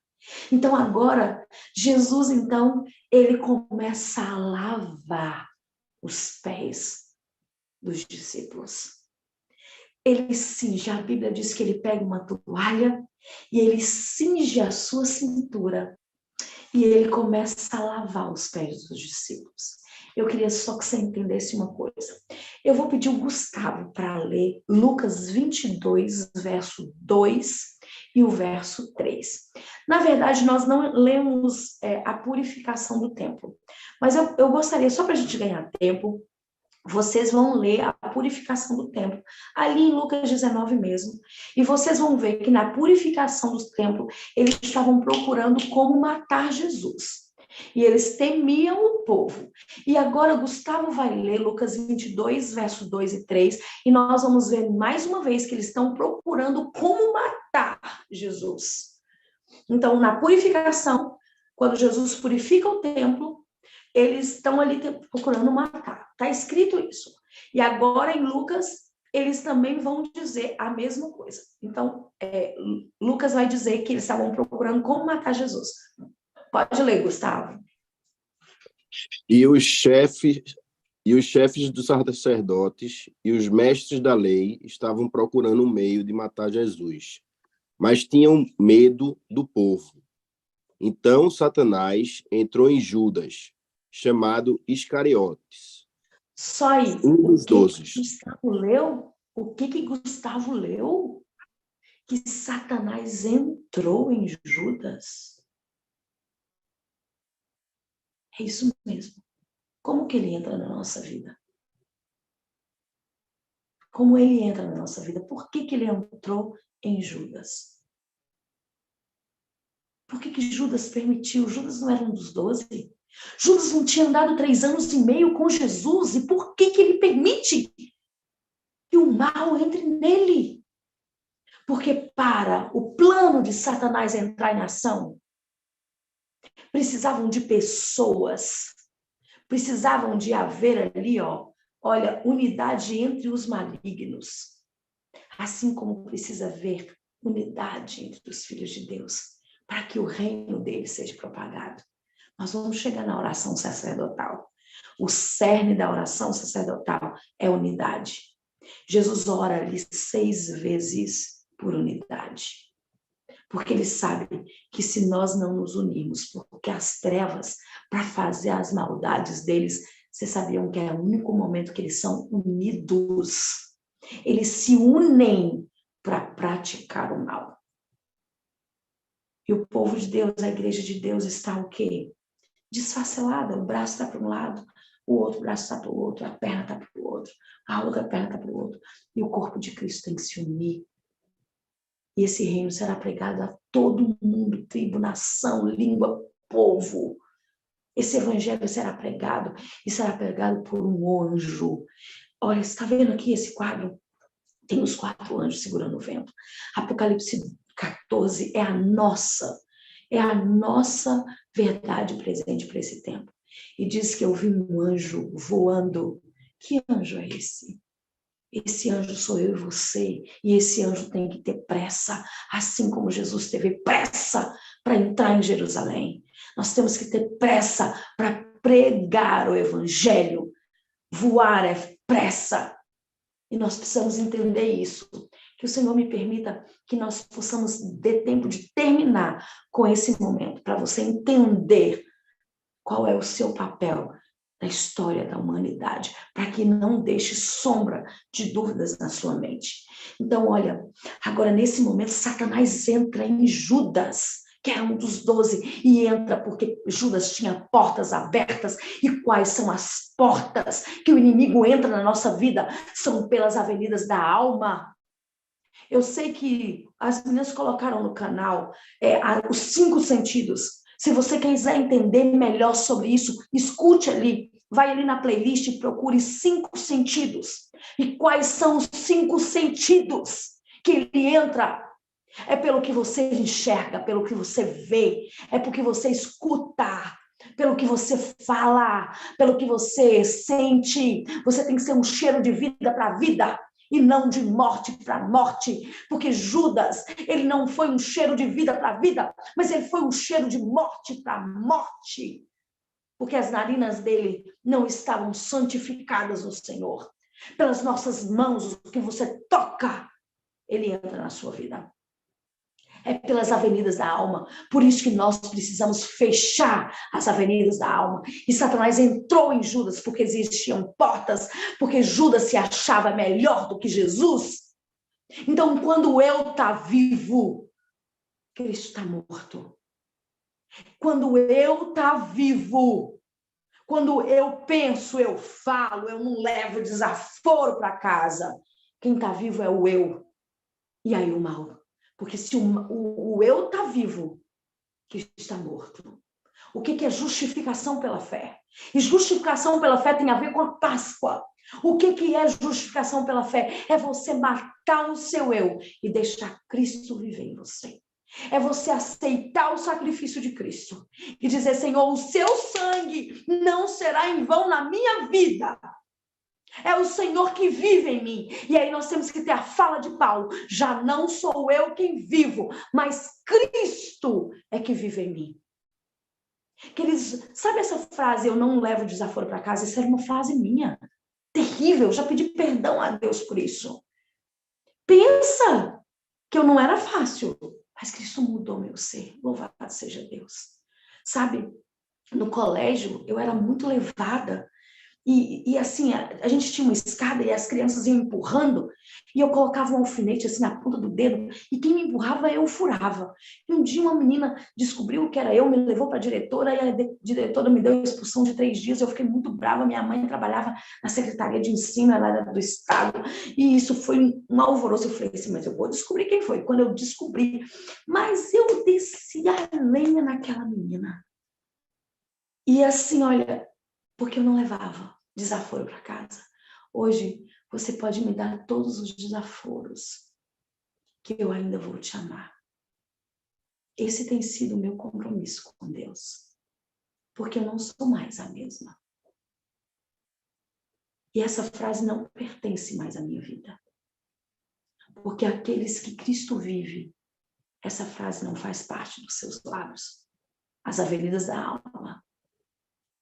S2: Então agora, Jesus, então, ele começa a lavar os pés dos discípulos. Ele cinge, a Bíblia diz que ele pega uma toalha e ele cinge a sua cintura e ele começa a lavar os pés dos discípulos. Eu queria só que você entendesse uma coisa. Eu vou pedir o Gustavo para ler Lucas 22, verso 2 e o verso 3. Na verdade, nós não lemos a purificação do templo, mas eu gostaria, só para a gente ganhar tempo, vocês vão ler a purificação do templo, ali em Lucas 19 mesmo, e vocês vão ver que na purificação do templo, eles estavam procurando como matar Jesus. E eles temiam o povo. E agora Gustavo vai ler Lucas 22, versos 2 e 3, e nós vamos ver mais uma vez que eles estão procurando como matar Jesus. Então, na purificação, quando Jesus purifica o templo, eles estão ali procurando matar. Está escrito isso. E agora em Lucas, eles também vão dizer a mesma coisa. Então, Lucas vai dizer que eles estavam procurando como matar Jesus. Pode ler, Gustavo.
S3: E os chefes dos sacerdotes e os mestres da lei estavam procurando um meio de matar Jesus, mas tinham medo do povo. Então Satanás entrou em Judas, chamado Iscariotes.
S2: Só aí.
S3: Um dos 12.
S2: Gustavo leu? O que Gustavo leu? Que Satanás entrou em Judas. É isso mesmo. Como que ele entra na nossa vida? Como ele entra na nossa vida? Por que ele entrou em Judas? Por que Judas permitiu? Judas não era um dos 12? Judas não tinha andado 3 anos e meio com Jesus. E por que ele permite que o mal entre nele? Porque para o plano de Satanás entrar em ação, precisavam de pessoas, precisavam de haver ali, olha, unidade entre os malignos. Assim como precisa haver unidade entre os filhos de Deus, para que o reino dele seja propagado. Nós vamos chegar na oração sacerdotal. O cerne da oração sacerdotal é unidade. Jesus ora ali 6 vezes por unidade. Porque ele sabe que se nós não nos unirmos, porque as trevas, para fazer as maldades deles, vocês sabiam que é o único momento que eles são unidos. Eles se unem para praticar o mal. E o povo de Deus, a igreja de Deus está o quê? Desfacelada. O braço está para um lado, o outro braço está para o outro, a perna está para o outro, a outra perna está para o outro. E o corpo de Cristo tem que se unir. E esse reino será pregado a todo mundo, tribo, nação, língua, povo. Esse evangelho será pregado e será pregado por um anjo. Olha, você está vendo aqui esse quadro? Tem os 4 anjos segurando o vento. Apocalipse 14 é a nossa verdade presente para esse tempo. E diz que eu vi um anjo voando. Que anjo é esse? Esse anjo sou eu e você, e esse anjo tem que ter pressa, assim como Jesus teve pressa para entrar em Jerusalém. Nós temos que ter pressa para pregar o evangelho. Voar é pressa. E nós precisamos entender isso. Que o Senhor me permita que nós possamos ter tempo de terminar com esse momento, para você entender qual é o seu papel da história da humanidade, para que não deixe sombra de dúvidas na sua mente. Então, olha, agora nesse momento, Satanás entra em Judas, que era um dos 12, e entra porque Judas tinha portas abertas. E quais são as portas que o inimigo entra na nossa vida? São pelas avenidas da alma. Eu sei que as meninas colocaram no canal os 5 sentidos. Se você quiser entender melhor sobre isso, escute ali. Vai ali na playlist e procure 5 sentidos. E quais são os 5 sentidos que ele entra? É pelo que você enxerga, pelo que você vê, é porque você escuta, pelo que você fala, pelo que você sente. Você tem que ser um cheiro de vida para a vida. e não de morte para morte, porque Judas, ele não foi um cheiro de vida para vida, mas ele foi um cheiro de morte para morte, porque as narinas dele não estavam santificadas no Senhor. Pelas nossas mãos, o que você toca, ele entra na sua vida. É pelas avenidas da alma. Por isso que nós precisamos fechar as avenidas da alma. E Satanás entrou em Judas porque existiam portas, porque Judas se achava melhor do que Jesus. Então, quando o eu está vivo, Cristo está morto. Quando o eu está vivo, quando eu penso, eu falo, eu não levo desaforo para casa. Quem está vivo é o eu. E aí o mal. Porque se o eu está vivo, Cristo está morto. O que é justificação pela fé? E justificação pela fé tem a ver com a Páscoa. O que é justificação pela fé? É você matar o seu eu e deixar Cristo viver em você. É você aceitar o sacrifício de Cristo e dizer, Senhor, o seu sangue não será em vão na minha vida. É o Senhor que vive em mim. E aí nós temos que ter a fala de Paulo. Já não sou eu quem vivo, mas Cristo é que vive em mim. Queridos, sabe essa frase, eu não levo desaforo para casa? Essa era uma frase minha. Terrível, eu já pedi perdão a Deus por isso. Pensa que eu não era fácil, mas Cristo mudou meu ser. Louvado seja Deus. Sabe, no colégio eu era muito levada. E assim, a gente tinha uma escada e as crianças iam empurrando, e eu colocava um alfinete assim na ponta do dedo, e quem me empurrava, eu furava. E um dia uma menina descobriu que era eu, me levou para a diretora, e a diretora me deu expulsão de 3 dias, eu fiquei muito brava, minha mãe trabalhava na Secretaria de Ensino, ela era do Estado, e isso foi um alvoroço. Eu falei assim, mas eu vou descobrir quem foi. Quando eu descobri, mas eu desci a lenha naquela menina. E assim, olha, porque eu não levava desaforo para casa. Hoje, você pode me dar todos os desaforos, que eu ainda vou te amar. Esse tem sido o meu compromisso com Deus, porque eu não sou mais a mesma. E essa frase não pertence mais à minha vida, porque aqueles que Cristo vive, essa frase não faz parte dos seus lábios. As avenidas da alma.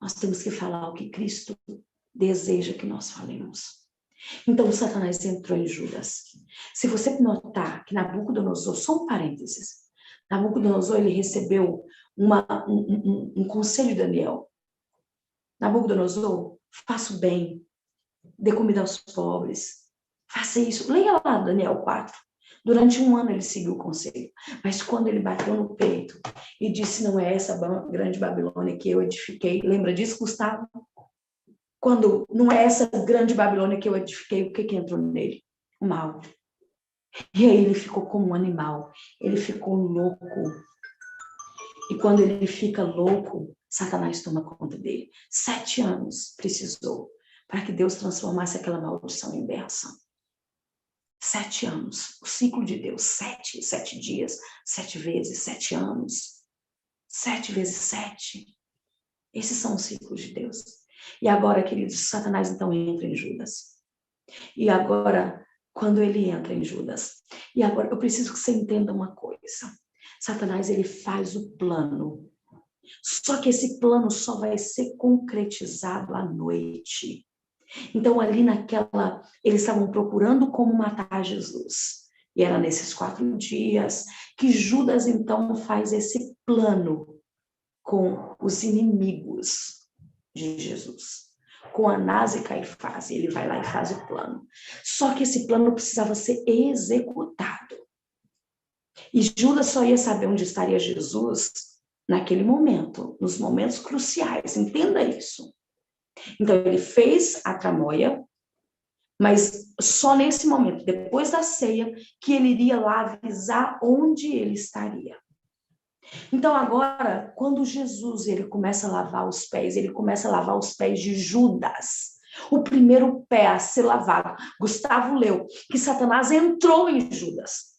S2: Nós temos que falar o que Cristo deseja que nós falemos. Então, Satanás entrou em Judas. Se você notar que Nabucodonosor, só um parênteses, Nabucodonosor, ele recebeu um conselho de Daniel. Nabucodonosor, faça o bem, dê comida aos pobres, faça isso. Leia lá Daniel 4. Durante 1 ano ele seguiu o conselho. Mas quando ele bateu no peito e disse, não é essa grande Babilônia que eu edifiquei. Lembra disso, Gustavo? Quando não é essa grande Babilônia que eu edifiquei, o que entrou nele? O mal. E aí ele ficou como um animal. Ele ficou louco. E quando ele fica louco, Satanás toma conta dele. 7 anos precisou para que Deus transformasse aquela maldição em bênção. 7 anos. O ciclo de Deus. 7 dias, 7 vezes, 7 anos. 7 vezes 7. Esses são os ciclos de Deus. E agora, queridos, Satanás então entra em Judas. E agora, quando ele entra em Judas, e agora eu preciso que você entenda uma coisa. Satanás, ele faz o plano. Só que esse plano só vai ser concretizado à noite. Então, ali eles estavam procurando como matar Jesus. E era nesses 4 dias que Judas então faz esse plano com os inimigos de Jesus, com Anás e Caifás. Ele vai lá e faz o plano. Só que esse plano precisava ser executado. E Judas só ia saber onde estaria Jesus naquele momento, nos momentos cruciais. Entenda isso. Então, ele fez a tramóia, mas só nesse momento, depois da ceia, que ele iria lá avisar onde ele estaria. Então, agora, quando Jesus ele começa a lavar os pés, ele começa a lavar os pés de Judas. O primeiro pé a ser lavado. Gustavo leu que Satanás entrou em Judas.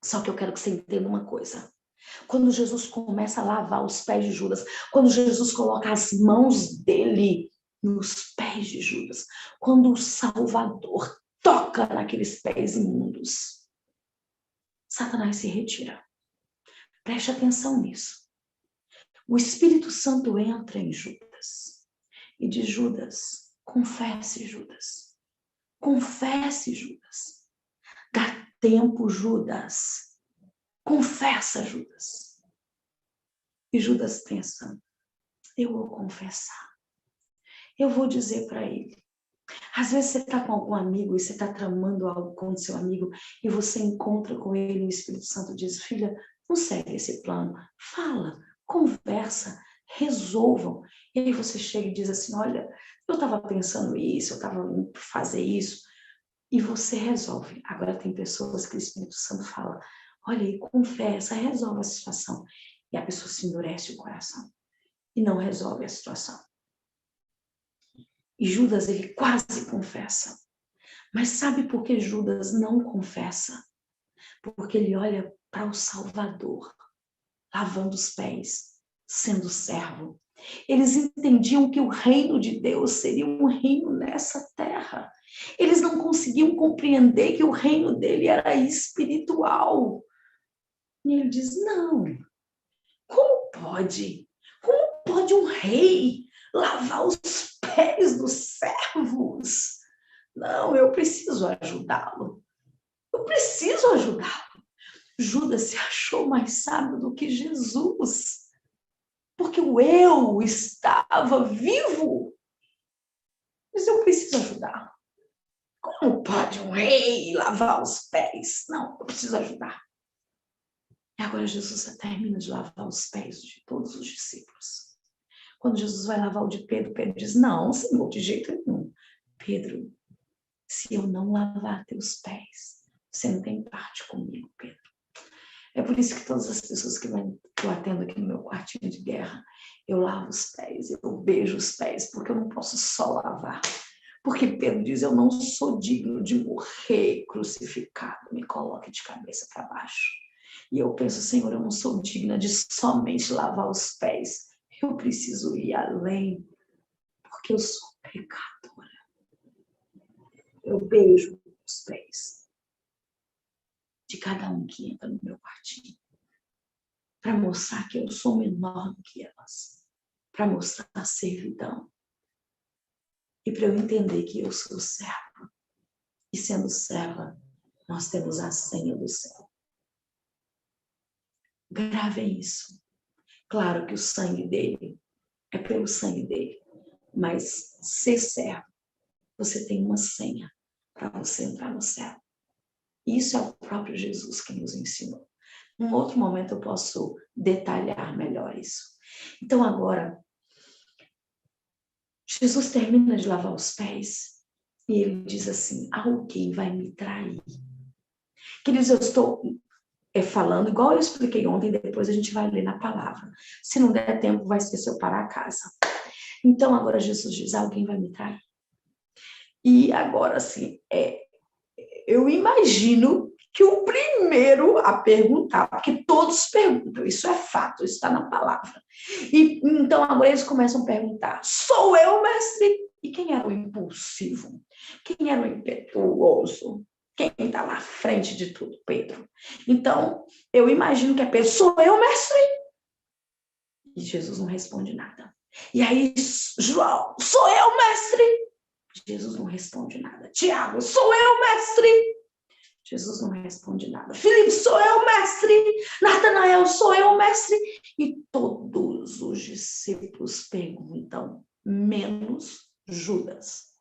S2: Só que eu quero que você entenda uma coisa. Quando Jesus começa a lavar os pés de Judas, quando Jesus coloca as mãos dele nos pés de Judas, quando o Salvador toca naqueles pés imundos, Satanás se retira. Preste atenção nisso. O Espírito Santo entra em Judas e diz: Judas, confesse, Judas. Confesse, Judas. Dá tempo, Judas. Confessa, Judas. E Judas pensa: eu vou confessar. Eu vou dizer para ele. Às vezes você está com algum amigo e você está tramando algo com o seu amigo e você encontra com ele e o Espírito Santo diz: filha, não segue esse plano. Fala, conversa, resolvam. E aí você chega e diz assim: olha, eu estava pensando isso, eu estava indo fazer isso. E você resolve. Agora tem pessoas que o Espírito Santo fala: olha aí, confessa, resolve a situação. E a pessoa se endurece o coração e não resolve a situação. E Judas, ele quase confessa. Mas sabe por que Judas não confessa? Porque ele olha para o Salvador, lavando os pés, sendo servo. Eles entendiam que o reino de Deus seria um reino nessa terra. Eles não conseguiam compreender que o reino dele era espiritual. E ele diz: não, como pode? Como pode um rei lavar os pés dos servos? Não, eu preciso ajudá-lo. Eu preciso ajudá-lo. Judas se achou mais sábio do que Jesus, porque o eu estava vivo. Mas eu preciso ajudá-lo. Como pode um rei lavar os pés? Não, eu preciso ajudar. E agora Jesus termina de lavar os pés de todos os discípulos. Quando Jesus vai lavar o de Pedro, Pedro diz: não, Senhor, de jeito nenhum. Pedro, se eu não lavar teus pés, você não tem parte comigo, Pedro. É por isso que todas as pessoas que eu atendo aqui no meu quartinho de guerra, eu lavo os pés, eu beijo os pés, porque eu não posso só lavar. Porque Pedro diz: eu não sou digno de morrer crucificado, me coloque de cabeça para baixo. E eu penso: Senhor, eu não sou digna de somente lavar os pés, eu preciso ir além, porque eu sou pecadora. Eu beijo os pés de cada um que entra no meu quartinho, para mostrar que eu sou menor do que elas, para mostrar a servidão, e para eu entender que eu sou serva, e sendo serva, nós temos a senha do céu. Gravem isso. Claro que o sangue dele é pelo sangue dele, mas ser servo, você tem uma senha para você entrar no céu. Isso é o próprio Jesus que nos ensinou. Num outro momento eu posso detalhar melhor isso. Então agora, Jesus termina de lavar os pés e ele diz assim: alguém vai me trair. Queridos, eu estou falando igual eu expliquei ontem, depois a gente vai ler na palavra. Se não der tempo, vai ser se eu parar a casa. Então agora Jesus diz: alguém vai me trair. E agora assim, eu imagino que o primeiro a perguntar, porque todos perguntam, isso é fato, isso está na palavra. E então agora eles começam a perguntar: sou eu, mestre? E quem era o impulsivo? Quem era o impetuoso? Quem está lá à frente de tudo? Pedro. Então, eu imagino que é Pedro: sou eu, mestre? E Jesus não responde nada. E aí, João: sou eu, mestre? Jesus não responde nada. Tiago: sou eu, mestre? Jesus não responde nada. Filipe: sou eu, mestre? Natanael: sou eu, mestre? E todos os discípulos perguntam, menos Judas.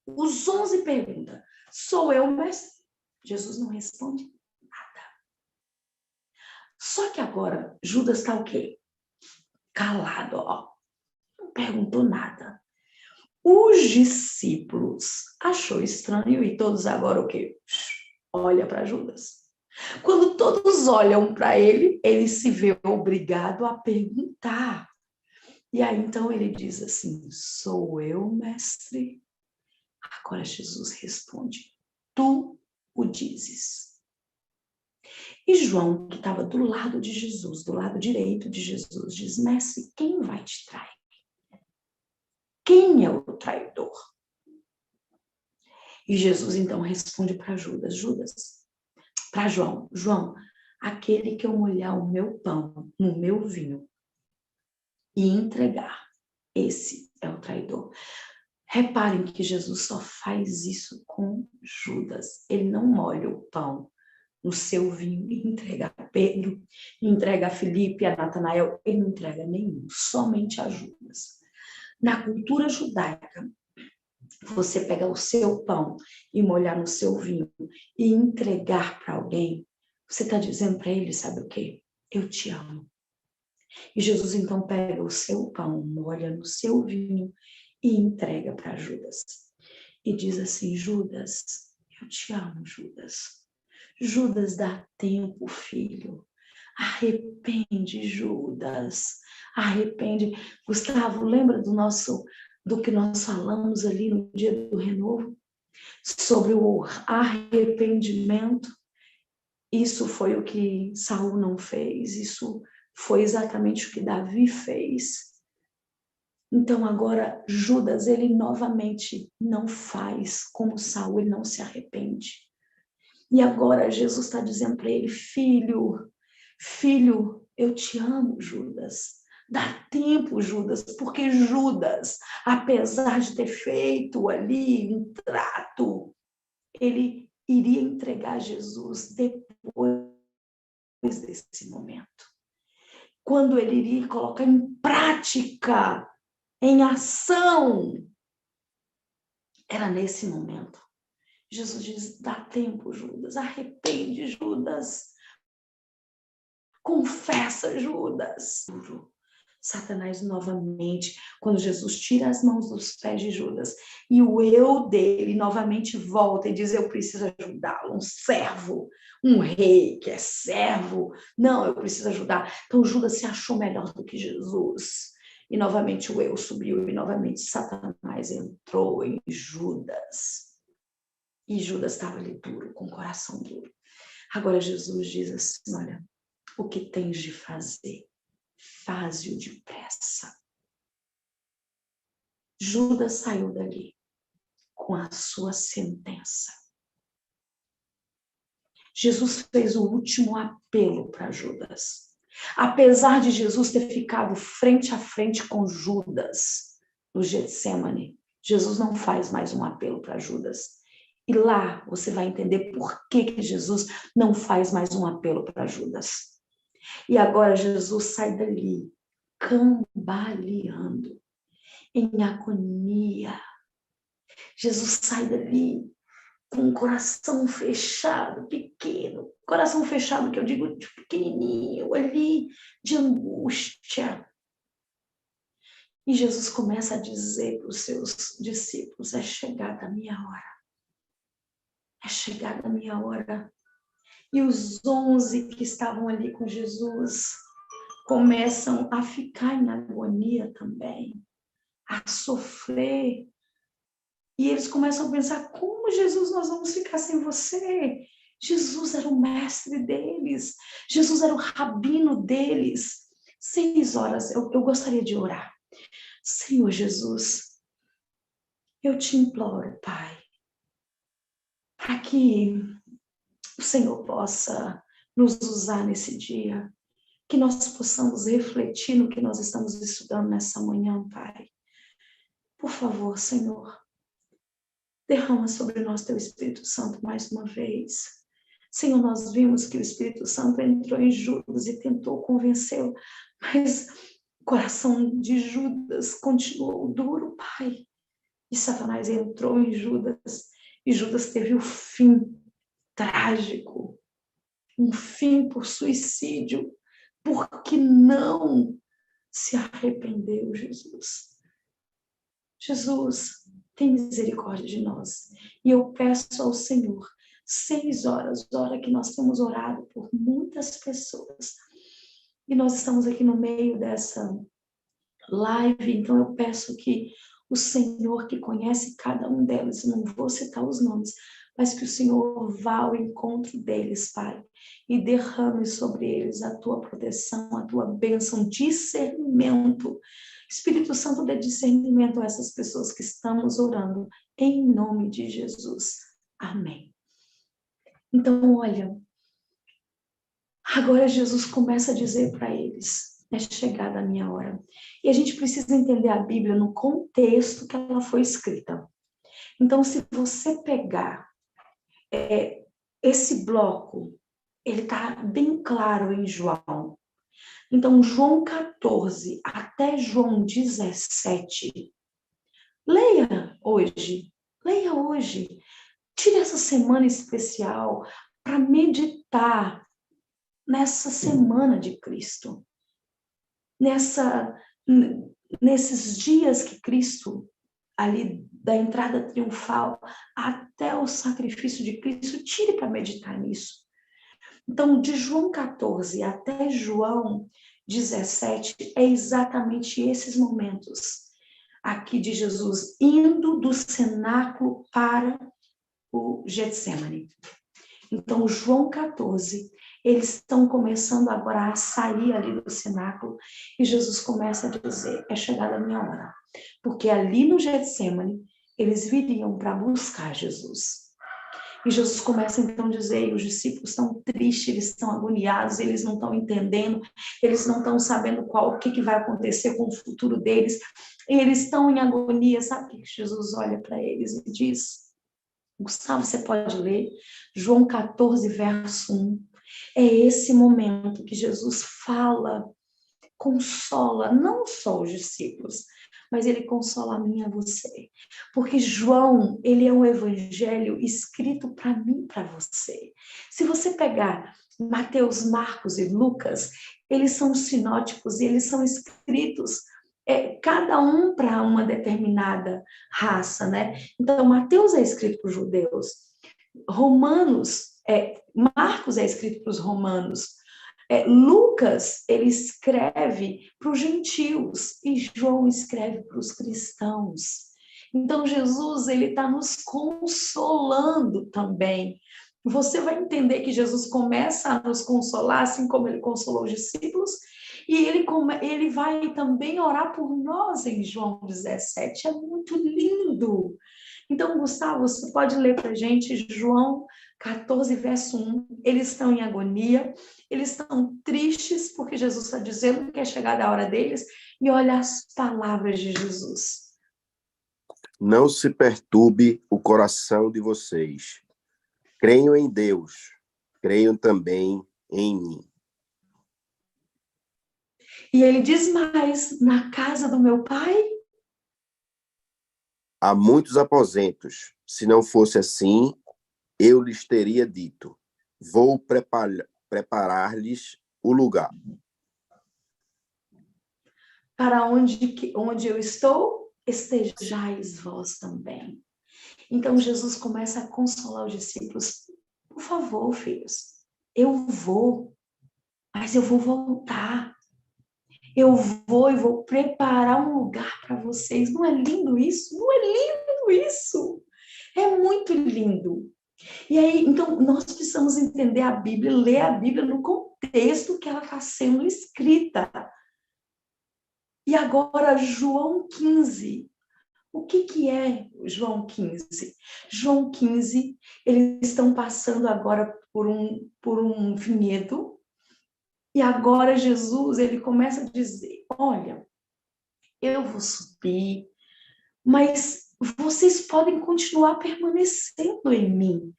S2: Os 11 perguntam: sou eu, mestre? Jesus não responde nada. Só que agora Judas está o quê? Calado, ó. Não perguntou nada. Os discípulos achou estranho e todos agora o quê? Olha para Judas. Quando todos olham para ele, ele se vê obrigado a perguntar. E aí então ele diz assim: sou eu, mestre? Agora Jesus responde: tu o dizes. E João, que estava do lado de Jesus, do lado direito de Jesus, diz: mestre, quem vai te trair? Quem é o traidor? E Jesus então responde para para João, João, aquele que eu molhar o meu pão no meu vinho e entregar, esse é o traidor. Reparem que Jesus só faz isso com Judas. Ele não molha o pão no seu vinho e entrega a Pedro, entrega a Filipe, a Natanael, ele não entrega nenhum, somente a Judas. Na cultura judaica, você pega o seu pão e molhar no seu vinho e entregar para alguém, você está dizendo para ele, sabe o quê? Eu te amo. E Jesus então pega o seu pão, molha no seu vinho e entrega para Judas. E diz assim, Judas, eu te amo, Judas. Judas, dá tempo, filho. Arrepende, Judas. Arrepende. Gustavo, lembra do que nós falamos ali no dia do renovo? Sobre o arrependimento. Isso foi o que Saul não fez. Isso foi exatamente o que Davi fez. Então agora Judas, ele novamente não faz como Saul, ele não se arrepende. E agora Jesus está dizendo para ele, filho, eu te amo, Judas. Dá tempo, Judas, porque Judas, apesar de ter feito ali um trato, ele iria entregar Jesus depois desse momento. Quando ele iria colocar em prática, em ação, era nesse momento. Jesus diz, dá tempo, Judas, arrepende, Judas, confessa, Judas. Satanás novamente, quando Jesus tira as mãos dos pés de Judas e o eu dele novamente volta e diz, eu preciso ajudá-lo, um servo, um rei que é servo, não, eu preciso ajudar. Então Judas se achou melhor do que Jesus. E novamente o eu subiu e novamente Satanás entrou em Judas. E Judas estava ali duro, com o coração duro. Agora Jesus diz assim, olha, o que tens de fazer, faze-o depressa. Judas saiu dali com a sua sentença. Jesus fez o último apelo para Judas. Apesar de Jesus ter ficado frente a frente com Judas no Getsêmani, Jesus não faz mais um apelo para Judas. E lá você vai entender por que Jesus não faz mais um apelo para Judas. E agora Jesus sai dali, cambaleando, em agonia. Jesus sai dali com o coração fechado, pequeno. Coração fechado, que eu digo de pequenininho, ali, de angústia. E Jesus começa a dizer para os seus discípulos, é chegada a minha hora. É chegada a minha hora. E os 11 que estavam ali com Jesus começam a ficar em agonia também, a sofrer. E eles começam a pensar, como Jesus nós vamos ficar sem você? Jesus era o mestre deles, Jesus era o rabino deles. 6 horas, eu gostaria de orar. Senhor Jesus, eu te imploro, Pai, para que o Senhor possa nos usar nesse dia, que nós possamos refletir no que nós estamos estudando nessa manhã, Pai. Por favor, Senhor, derrama sobre nós teu Espírito Santo mais uma vez. Senhor, nós vimos que o Espírito Santo entrou em Judas e tentou convencê-lo, mas o coração de Judas continuou duro, Pai. E Satanás entrou em Judas, e Judas teve o fim trágico, um fim por suicídio, porque não se arrependeu, Jesus. Jesus, tem misericórdia de nós. E eu peço ao Senhor, 6 horas, hora que nós temos orado por muitas pessoas, e nós estamos aqui no meio dessa live, então eu peço que o Senhor, que conhece cada um deles, não vou citar os nomes, mas que o Senhor vá ao encontro deles, Pai, e derrame sobre eles a tua proteção, a tua bênção, discernimento, Espírito Santo, dê discernimento a essas pessoas que estamos orando, em nome de Jesus. Amém. Então, olha, agora Jesus começa a dizer para eles, é chegada a minha hora. E a gente precisa entender a Bíblia no contexto que ela foi escrita. Então, se você pegar esse bloco, ele está bem claro em João. Então, João 14 até João 17, leia hoje. Tire essa semana especial para meditar nessa semana de Cristo. Nesses dias que Cristo, ali da entrada triunfal até o sacrifício de Cristo, tire para meditar nisso. Então, de João 14 até João 17, é exatamente esses momentos aqui de Jesus indo do cenáculo para o Getsemane. Então, João 14, eles estão começando agora a sair ali do cenáculo e Jesus começa a dizer, é chegada a minha hora. Porque ali no Getsemane, eles viriam para buscar Jesus. E Jesus começa então a dizer, e os discípulos estão tristes, eles estão agoniados, eles não estão entendendo, eles não estão sabendo o que vai acontecer com o futuro deles, e eles estão em agonia. Sabe o que Jesus olha para eles e diz? Gustavo, você pode ler João 14, verso 1. É esse momento que Jesus fala, consola não só os discípulos, mas ele consola a mim e a você. Porque João, ele é um evangelho escrito para mim e para você. Se você pegar Mateus, Marcos e Lucas, eles são sinóticos e eles são escritos cada um para uma determinada raça, né? Então, Mateus é escrito para os judeus, Marcos é escrito para os romanos, Lucas, ele escreve para os gentios e João escreve para os cristãos. Então, Jesus, ele está nos consolando também. Você vai entender que Jesus começa a nos consolar, assim como ele consolou os discípulos, e ele vai também orar por nós em João 17. É muito lindo. Então, Gustavo, você pode ler para a gente João 14, verso 1. Eles estão em agonia, eles estão tristes porque Jesus está dizendo que é chegada a hora deles. E olha as palavras de Jesus.
S3: Não se perturbe o coração de vocês. Creiam em Deus, creiam também em mim.
S2: E ele diz mais, na casa do meu pai
S3: há muitos aposentos. Se não fosse assim, eu lhes teria dito, vou preparar-lhes o lugar.
S2: Para onde eu estou, estejais vós também. Então, Jesus começa a consolar os discípulos. Por favor, filhos, eu vou, mas eu vou voltar. Eu vou e vou preparar um lugar para vocês. Não é lindo isso? Não é lindo isso? É muito lindo. E aí, então, nós precisamos entender a Bíblia, ler a Bíblia no contexto que ela está sendo escrita. E agora, João 15. O que é João 15? João 15, eles estão passando agora por um vinhedo, e agora Jesus, ele começa a dizer, olha, eu vou subir, mas vocês podem continuar permanecendo em mim.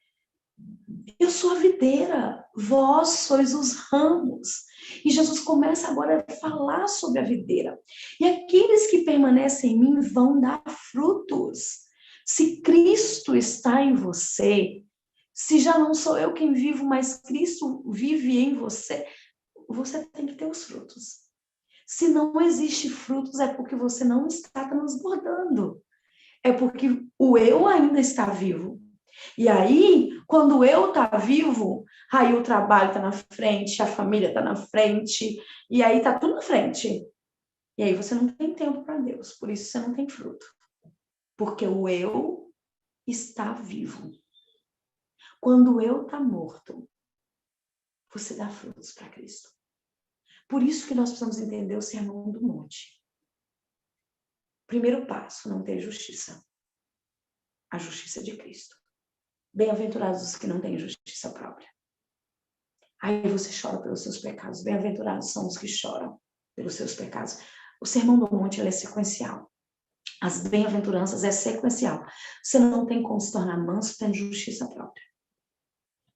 S2: Eu sou a videira, vós sois os ramos. E Jesus começa agora a falar sobre a videira. E aqueles que permanecem em mim vão dar frutos. Se Cristo está em você, se já não sou eu quem vivo, mas Cristo vive em você, você tem que ter os frutos. Se não existe frutos, é porque você não está transbordando. É porque o eu ainda está vivo. E aí, quando eu tá vivo, aí o trabalho tá na frente, a família tá na frente, e aí tá tudo na frente. E aí você não tem tempo para Deus, por isso você não tem fruto. Porque o eu está vivo. Quando o eu tá morto, você dá frutos para Cristo. Por isso que nós precisamos entender o Sermão do Monte. Primeiro passo, não ter justiça. A justiça de Cristo. Bem-aventurados os que não têm justiça própria. Aí você chora pelos seus pecados. Bem-aventurados são os que choram pelos seus pecados. O Sermão do Monte ele é sequencial. As bem-aventuranças é sequencial. Você não tem como se tornar manso tendo justiça própria.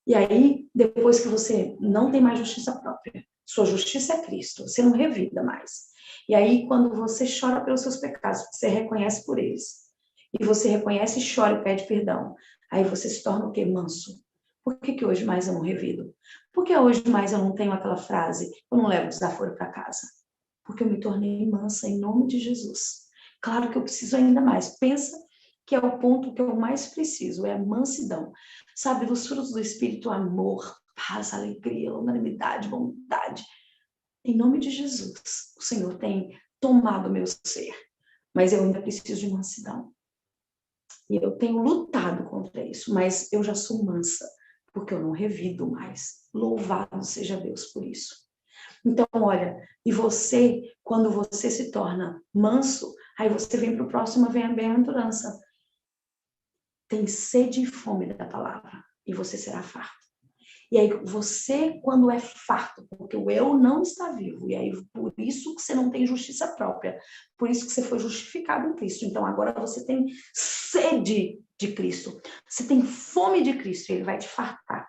S2: E aí, depois que você não tem mais justiça própria, sua justiça é Cristo, você não revida mais. E aí, quando você chora pelos seus pecados, você reconhece por eles, e você reconhece e chora e pede perdão, aí você se torna o quê? Manso. Por que hoje mais eu não revido? Por que hoje mais eu não tenho aquela frase, eu não levo desaforo para casa? Porque eu me tornei mansa em nome de Jesus. Claro que eu preciso ainda mais. Pensa que é o ponto que eu mais preciso, é a mansidão. Sabe, dos frutos do Espírito, amor, paz, alegria, longanimidade, bondade. Em nome de Jesus, o Senhor tem tomado o meu ser, mas eu ainda preciso de mansidão. E eu tenho lutado contra isso, mas eu já sou mansa, porque eu não revido mais. Louvado seja Deus por isso. Então, olha, e você, quando você se torna manso, aí você vem para o próximo, vem a bem-aventurança. Tem sede e fome da palavra, e você será farto. E aí você, quando é farto, porque o eu não está vivo, e aí por isso que você não tem justiça própria, por isso que você foi justificado em Cristo. Então agora você tem sede de Cristo, você tem fome de Cristo, e ele vai te fartar.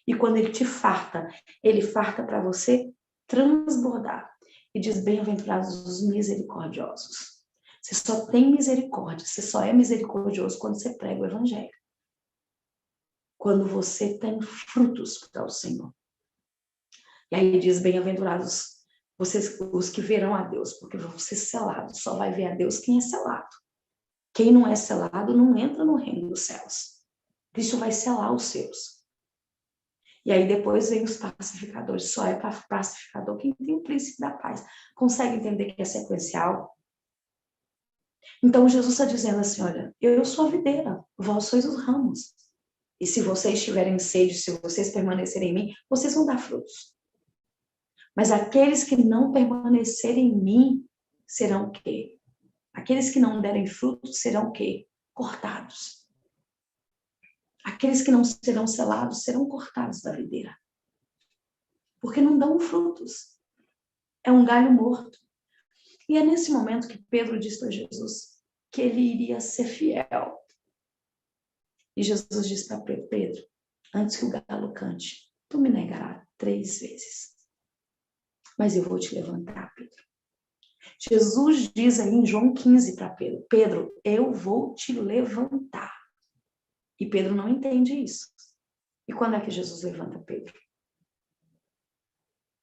S2: E quando ele te farta, ele farta para você transbordar. E diz, bem-aventurados os misericordiosos. Você só tem misericórdia, você só é misericordioso quando você prega o evangelho. Quando você tem frutos para o Senhor. E aí diz, bem-aventurados vocês, os que verão a Deus, porque vão ser selados. Só vai ver a Deus quem é selado. Quem não é selado não entra no reino dos céus. Cristo vai selar os seus. E aí depois vem os pacificadores. Só é pacificador quem tem o príncipe da paz. Consegue entender que é sequencial? Então Jesus está dizendo assim, olha, eu sou a videira, vós sois os ramos. E se vocês tiverem sede, se vocês permanecerem em mim, vocês vão dar frutos. Mas aqueles que não permanecerem em mim serão o quê? Aqueles que não derem frutos serão o quê? Cortados. Aqueles que não serão selados serão cortados da videira. Porque não dão frutos. É um galho morto. E é nesse momento que Pedro diz para Jesus que ele iria ser fiel. E Jesus diz para Pedro, antes que o galo cante, tu me negarás 3 vezes. Mas eu vou te levantar, Pedro. Jesus diz aí em João 15 para Pedro, Pedro, eu vou te levantar. E Pedro não entende isso. E quando é que Jesus levanta Pedro?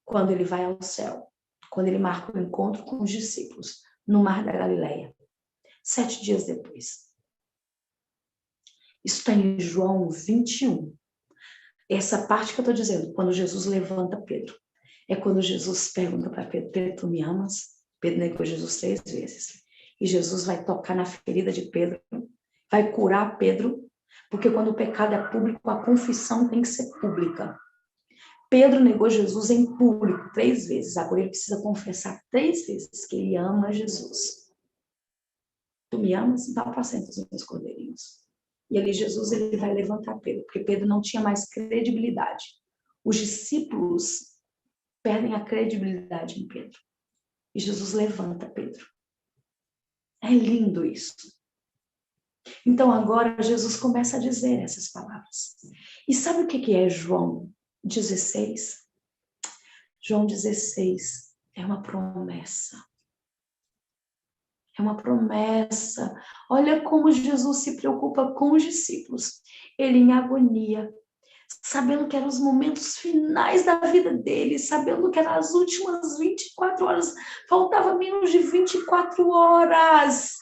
S2: Quando ele vai ao céu. Quando ele marca o encontro com os discípulos no Mar da Galileia. 7 dias depois. Isso está em João 21. Essa parte que eu estou dizendo, quando Jesus levanta Pedro, é quando Jesus pergunta para Pedro, Pedro, tu me amas? Pedro negou Jesus 3 vezes. E Jesus vai tocar na ferida de Pedro, vai curar Pedro, porque quando o pecado é público, a confissão tem que ser pública. Pedro negou Jesus em público 3 vezes, agora ele precisa confessar 3 vezes que ele ama Jesus. Tu me amas? Então apacenta os meus cordeirinhos. E ali Jesus ele vai levantar Pedro, porque Pedro não tinha mais credibilidade. Os discípulos perdem a credibilidade em Pedro. E Jesus levanta Pedro. É lindo isso. Então agora Jesus começa a dizer essas palavras. E sabe o que é João 16? João 16 é uma promessa. É uma promessa. Olha como Jesus se preocupa com os discípulos. Ele em agonia, sabendo que eram os momentos finais da vida dele, sabendo que eram as últimas 24 horas, faltava menos de 24 horas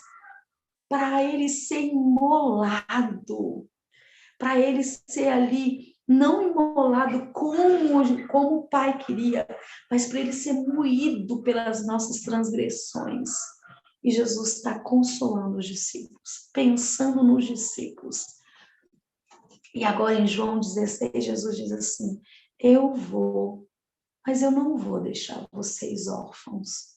S2: para ele ser imolado, para ele ser ali, não imolado como o Pai queria, mas para ele ser moído pelas nossas transgressões. E Jesus está consolando os discípulos, pensando nos discípulos. E agora em João 16, Jesus diz assim, eu vou, mas eu não vou deixar vocês órfãos.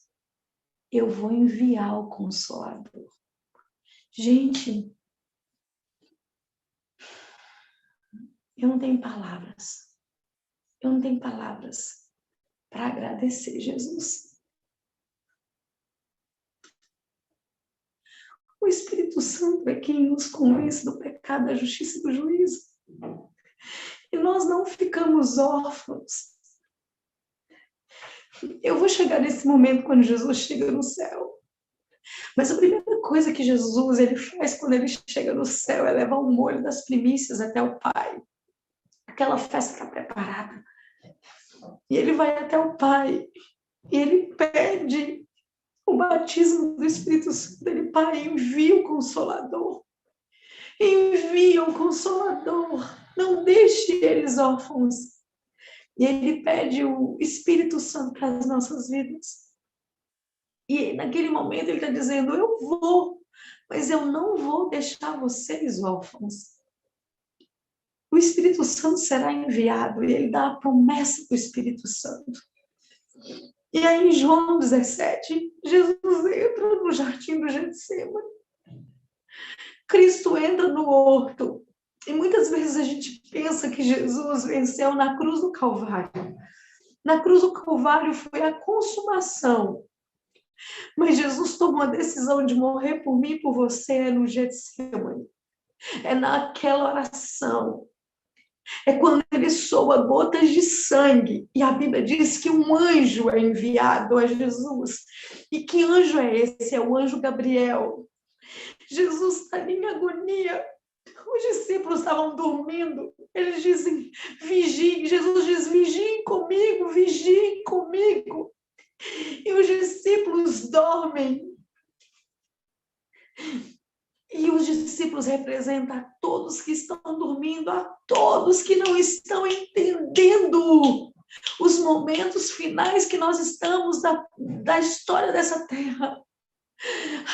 S2: eu vou enviar o Consolador. Gente, eu não tenho palavras. Eu não tenho palavras para agradecer Jesus. O Espírito Santo é quem nos convence do pecado, da justiça e do juízo. E nós não ficamos órfãos. Eu vou chegar nesse momento quando Jesus chega no céu. Mas a primeira coisa que Jesus ele faz quando ele chega no céu é levar o molho das primícias até o Pai. Aquela festa está preparada. E ele vai até o Pai. E ele pede o batismo do Espírito Santo. Ele, Pai, envia o Consolador. Envia o Consolador. Não deixe eles órfãos. E ele pede o Espírito Santo para as nossas vidas. E naquele momento ele está dizendo, eu vou, mas eu não vou deixar vocês órfãos. O Espírito Santo será enviado e ele dá a promessa do Espírito Santo. E aí em João 17, Jesus entra no jardim do Getsemane. Cristo entra no horto. E muitas vezes a gente pensa que Jesus venceu na cruz do Calvário. Na cruz do Calvário foi a consumação. Mas Jesus tomou a decisão de morrer por mim e por você no Getsemane. É naquela oração. É quando ele soa gotas de sangue. E a Bíblia diz que um anjo é enviado a Jesus. E que anjo é esse? É o anjo Gabriel. Jesus está em agonia. Os discípulos estavam dormindo. Eles dizem, vigiem. Jesus diz, vigiem comigo, vigiem comigo. E os discípulos dormem. E os discípulos representam a todos que estão dormindo, a todos que não estão entendendo os momentos finais que nós estamos da história dessa terra.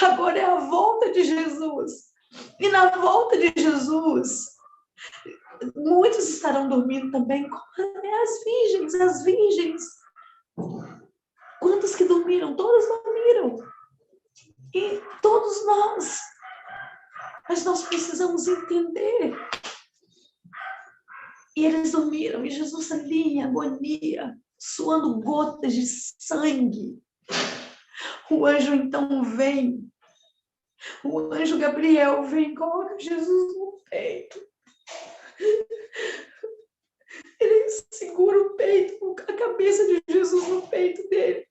S2: Agora é a volta de Jesus. E na volta de Jesus, muitos estarão dormindo também, como as virgens. Quantos que dormiram? Todos dormiram. E todos nós. Mas nós precisamos entender. E eles dormiram, e Jesus ali em agonia, suando gotas de sangue. O anjo então vem. O anjo Gabriel vem e coloca Jesus no peito. Ele segura o peito, a cabeça de Jesus no peito dele.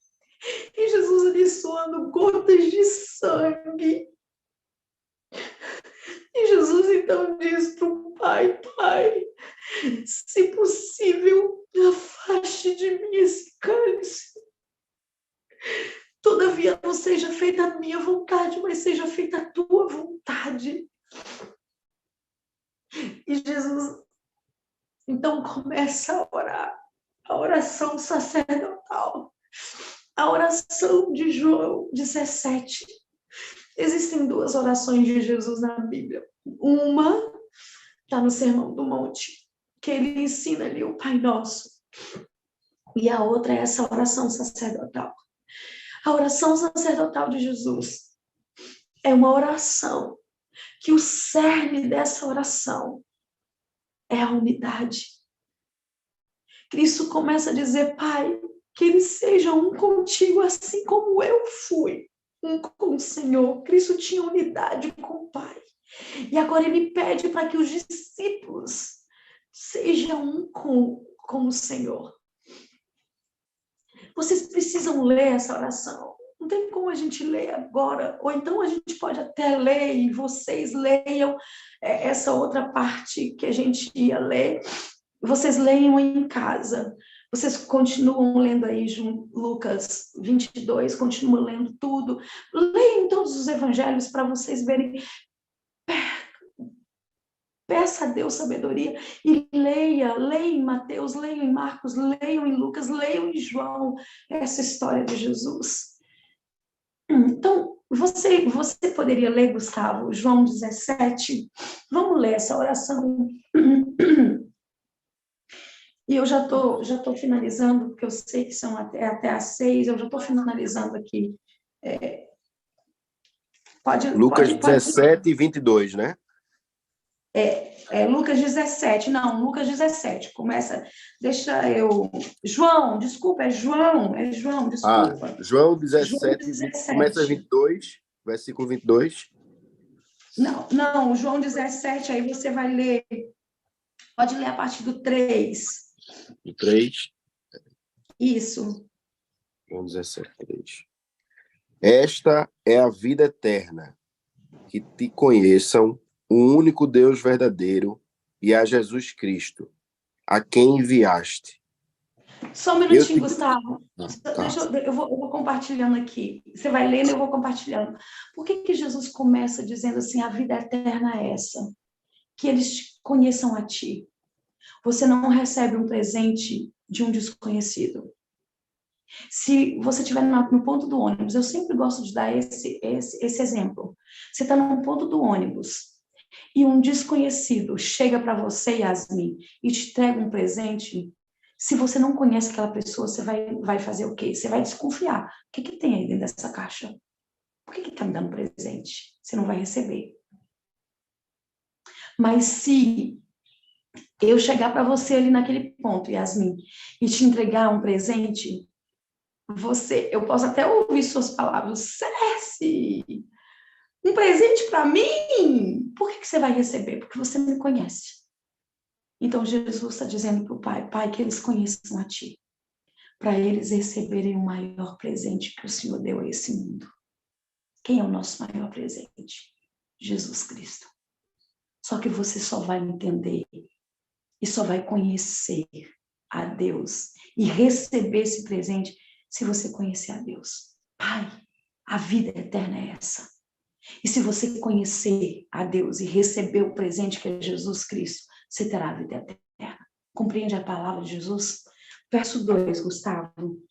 S2: E Jesus ali suando gotas de sangue. E Jesus então diz para o Pai, Pai, se possível, afaste de mim esse cálice. Todavia não seja feita a minha vontade, mas seja feita a tua vontade. E Jesus então começa a orar, a oração sacerdotal, a oração de João 17. Existem duas orações de Jesus na Bíblia. Uma está no Sermão do Monte, que ele ensina ali o Pai Nosso. E a outra é essa oração sacerdotal. A oração sacerdotal de Jesus é uma oração que o cerne dessa oração é a unidade. Cristo começa a dizer, Pai, que eles sejam um contigo, assim como eu fui um com o Senhor. Cristo tinha unidade com o Pai. E agora ele pede para que os discípulos sejam um com o Senhor. Vocês precisam ler essa oração. Não tem como a gente ler agora. Ou então a gente pode até ler e vocês leiam essa outra parte que a gente ia ler. Vocês leiam em casa. Vocês continuam lendo aí Lucas 22, continuam lendo tudo. Leiam todos os evangelhos para vocês verem. Peça a Deus sabedoria e leia em Mateus, leiam em Marcos, leiam em Lucas, leiam em João, essa história de Jesus. Então, você poderia ler, Gustavo, João 17? Vamos ler essa oração. E eu já tô finalizando, porque eu sei que são até às 6, eu já estou finalizando aqui
S3: Lucas
S2: pode
S3: 17 e 22, né?
S2: Lucas 17, não, Lucas 17, começa, deixa eu, João, desculpa, é João, desculpa.
S3: João
S2: João
S3: 17,
S2: 17.
S3: começa 22, versículo 22.
S2: Não, João 17, aí você vai ler, pode ler a partir do 3.
S3: O 3.
S2: Isso.
S3: João 17, 3. Esta é a vida eterna, que te conheçam o único Deus verdadeiro e a Jesus Cristo, a quem enviaste.
S2: Só um minutinho, Gustavo.
S3: Tá.
S2: Eu vou compartilhando aqui. Você vai lendo, eu vou compartilhando. Por que Jesus começa dizendo assim, a vida eterna é essa? Que eles te conheçam a ti. Você não recebe um presente de um desconhecido. Se você estiver no ponto do ônibus, eu sempre gosto de dar esse exemplo. Você está no ponto do ônibus e um desconhecido chega para você, Yasmin, e te entrega um presente. Se você não conhece aquela pessoa, você vai fazer o quê? Você vai desconfiar. O que tem aí dentro dessa caixa? Por que está me dando presente? Você não vai receber. Mas se eu chegar para você ali naquele ponto, Yasmin, e te entregar um presente, eu posso até ouvir suas palavras, Céci, um presente para mim? Por que você vai receber? Porque você me conhece. Então, Jesus está dizendo para o Pai, Pai, que eles conheçam a Ti, para eles receberem o maior presente que o Senhor deu a esse mundo. Quem é o nosso maior presente? Jesus Cristo. Só que você só vai entender e só vai conhecer a Deus e receber esse presente se você conhecer a Deus. Pai, a vida eterna é essa. E se você conhecer a Deus e receber o presente que é Jesus Cristo, você terá a vida eterna. Compreende a palavra de Jesus? Verso 2, Gustavo.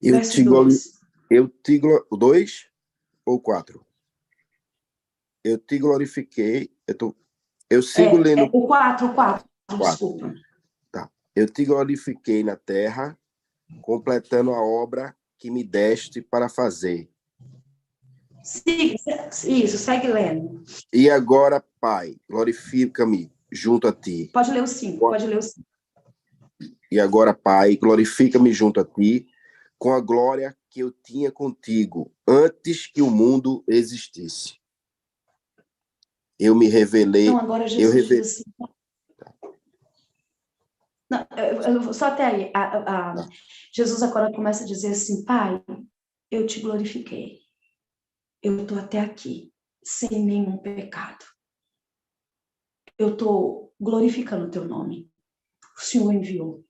S2: Verso 2.
S3: 2 ou 4? Eu te glorifiquei. Eu sigo lendo.
S2: O 4, desculpa.
S3: Tá. Eu te glorifiquei na terra, completando a obra que me deste para fazer.
S2: Isso, segue lendo.
S3: E agora, Pai, glorifica-me junto a ti.
S2: Pode ler o 5,
S3: E agora, Pai, glorifica-me junto a ti, com a glória que eu tinha contigo, antes que o mundo existisse. Eu me revelei...
S2: Então, agora Jesus diz assim... Não, só até aí. Jesus agora começa a dizer assim, Pai, eu te glorifiquei. Eu estou até aqui, sem nenhum pecado. Eu estou glorificando o teu nome. O Senhor enviou.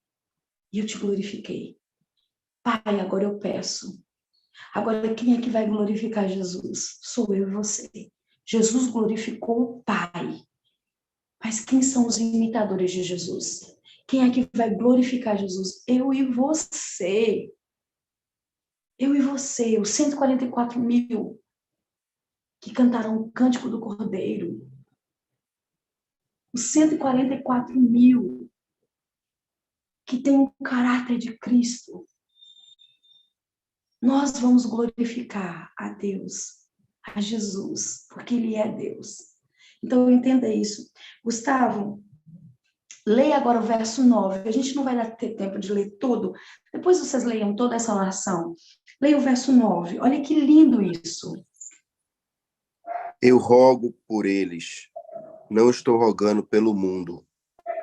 S2: E eu te glorifiquei. Pai, agora eu peço. Agora, quem é que vai glorificar Jesus? Sou eu e você. Jesus glorificou o Pai. Mas quem são os imitadores de Jesus? Quem é que vai glorificar Jesus? Eu e você. Eu e você, os 144 mil que cantaram o Cântico do Cordeiro. Os 144 mil que têm o caráter de Cristo. Nós vamos glorificar a Deus, a Jesus, porque Ele é Deus. Então, entenda isso. Gustavo, leia agora o verso 9. A gente não vai ter tempo de ler tudo. Depois vocês leiam toda essa oração. Leia o verso 9. Olha que lindo isso.
S3: Eu rogo por eles. Não estou rogando pelo mundo,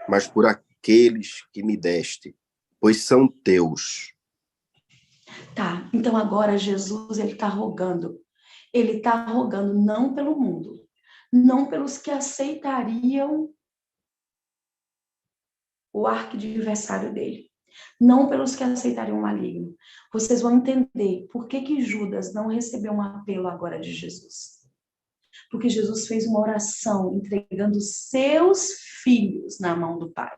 S3: mas por aqueles que me deste, pois são teus.
S2: Tá, então agora Jesus, ele está rogando. Ele está rogando não pelo mundo, não pelos que aceitariam o arquidversário dele, não pelos que aceitariam o maligno. Vocês vão entender por que Judas não recebeu um apelo agora de Jesus. Porque Jesus fez uma oração entregando seus filhos na mão do Pai.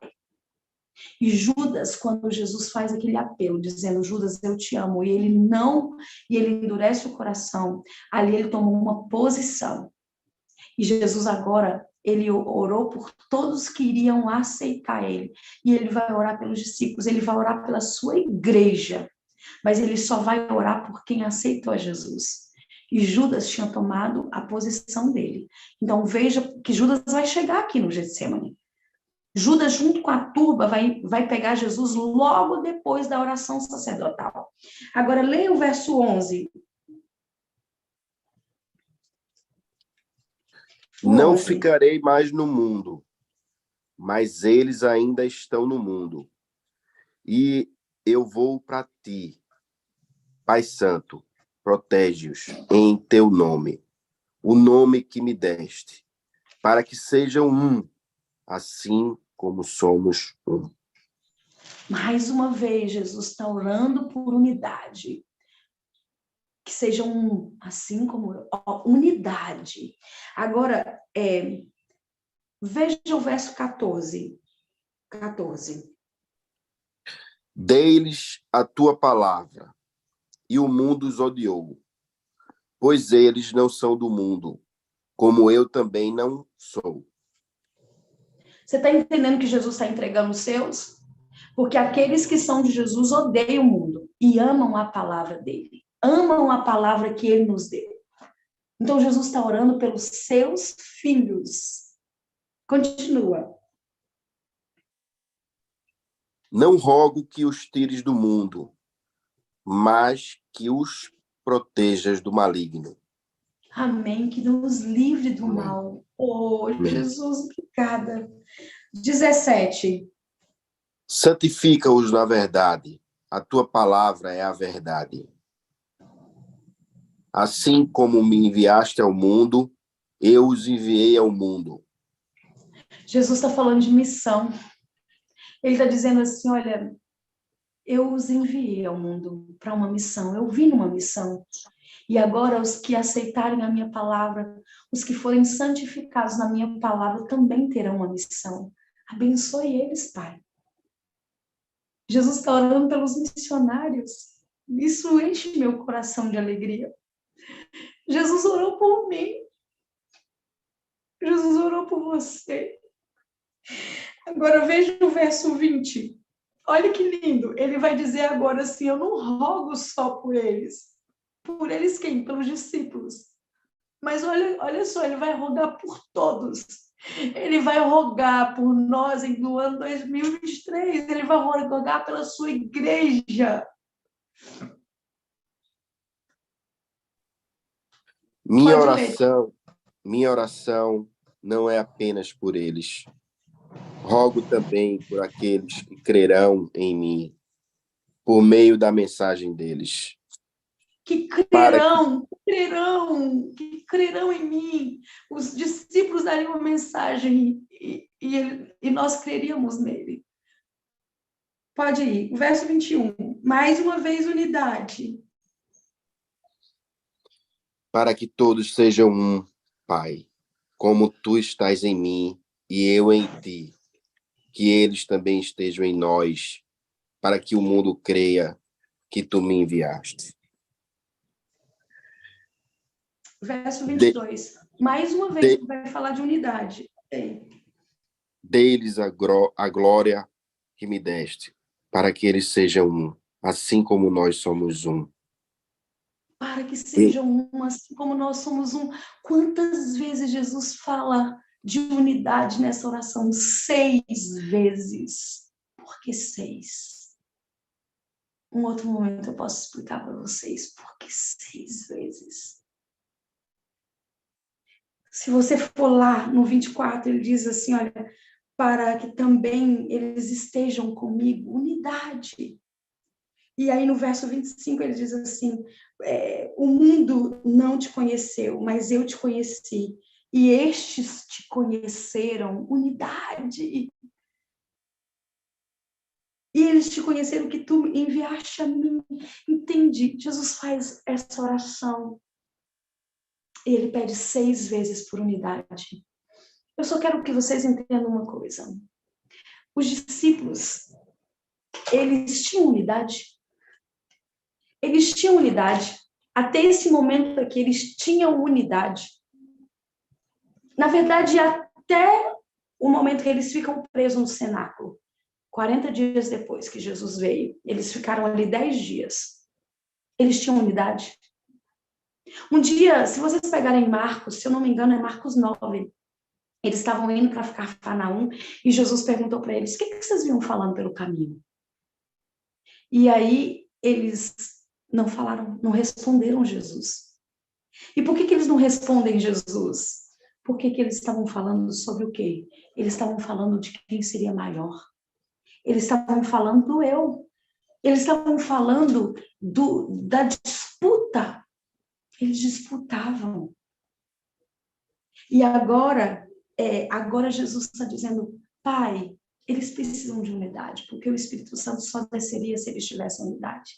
S2: E Judas, quando Jesus faz aquele apelo, dizendo, Judas, eu te amo, e ele endurece o coração, ali ele tomou uma posição. E Jesus agora, ele orou por todos que iriam aceitar ele. E ele vai orar pelos discípulos, ele vai orar pela sua igreja. mas ele só vai orar por quem aceitou a Jesus. E Judas tinha tomado a posição dele. Então veja que Judas vai chegar aqui no Getsemane. Judas, junto com a turba, vai pegar Jesus logo depois da oração sacerdotal. Agora, leia o verso 11.
S3: Não ficarei mais no mundo, mas eles ainda estão no mundo. E eu vou para ti, Pai Santo, protege-os em teu nome, o nome que me deste, para que sejam um, assim como somos um.
S2: Mais uma vez, Jesus está orando por unidade. Que sejam um, assim como unidade. Agora, veja o verso 14.
S3: Dei-lhes a tua palavra, e o mundo os odiou, pois eles não são do mundo, como eu também não sou.
S2: Você está entendendo que Jesus está entregando os seus? Porque aqueles que são de Jesus odeiam o mundo e amam a palavra dele. Amam a palavra que ele nos deu. Então, Jesus está orando pelos seus filhos. Continua.
S3: Não rogo que os tires do mundo, mas que os protejas do maligno.
S2: Amém. Que nos livre do
S3: Amém.
S2: mal. Oh,
S3: Amém.
S2: Jesus, obrigada. 17.
S3: Santifica-os na verdade. A tua palavra é a verdade. Assim como me enviaste ao mundo, eu os enviei ao mundo.
S2: Jesus está falando de missão. Ele está dizendo assim, olha, eu os enviei ao mundo para uma missão. Eu vim numa missão. E agora os que aceitarem a minha palavra, os que forem santificados na minha palavra, também terão uma missão. Abençoe eles, Pai. Jesus está orando pelos missionários. Isso enche meu coração de alegria. Jesus orou por mim. Jesus orou por você. Agora veja o verso 20. Olha que lindo. Ele vai dizer agora assim, eu não rogo só por eles. Por eles quem? Pelos discípulos. Mas olha só, ele vai rogar por todos. Ele vai rogar por nós no ano 2023. Ele vai rogar pela sua igreja.
S3: Minha oração não é apenas por eles. Rogo também por aqueles que crerão em mim, por meio da mensagem deles.
S2: Que crerão em mim. Os discípulos dariam uma mensagem e nós creríamos nele. Pode ir. O verso 21. Mais uma vez, unidade.
S3: Para que todos sejam um, Pai, como tu estás em mim e eu em ti, que eles também estejam em nós, para que o mundo creia que tu me enviaste.
S2: Verso 22. Mais uma vez, vai falar de unidade.
S3: Dê-lhes a glória que me deste, para que eles sejam um, assim como nós somos um.
S2: Para que sejam um, assim como nós somos um. Quantas vezes Jesus fala de unidade nessa oração? 6 vezes. Por que 6? Um outro momento eu posso explicar para vocês por que 6 vezes. Se você for lá no 24, ele diz assim, olha, para que também eles estejam comigo, unidade. E aí no verso 25 ele diz assim, o mundo não te conheceu, mas eu te conheci, e estes te conheceram, unidade. E eles te conheceram que tu enviaste a mim. Entende? Jesus faz essa oração. E ele pede 6 vezes por unidade. Eu só quero que vocês entendam uma coisa. Os discípulos, eles tinham unidade. Eles tinham unidade. Até esse momento aqui, eles tinham unidade. Na verdade, até o momento que eles ficam presos no cenáculo. 40 dias depois que Jesus veio, eles ficaram ali 10 dias. Eles tinham unidade. Um dia, se vocês pegarem Marcos, se eu não me engano, é Marcos 9, eles estavam indo para Cafarnaum e Jesus perguntou para eles: o que vocês vinham falando pelo caminho? E aí eles não falaram, não responderam Jesus. E por que eles não respondem Jesus? Porque que eles estavam falando sobre o quê? Eles estavam falando de quem seria maior. Eles estavam falando do eu. Eles estavam falando da disputa. Eles disputavam. E agora Jesus está dizendo: Pai, eles precisam de unidade, porque o Espírito Santo só desceria se eles tivessem unidade.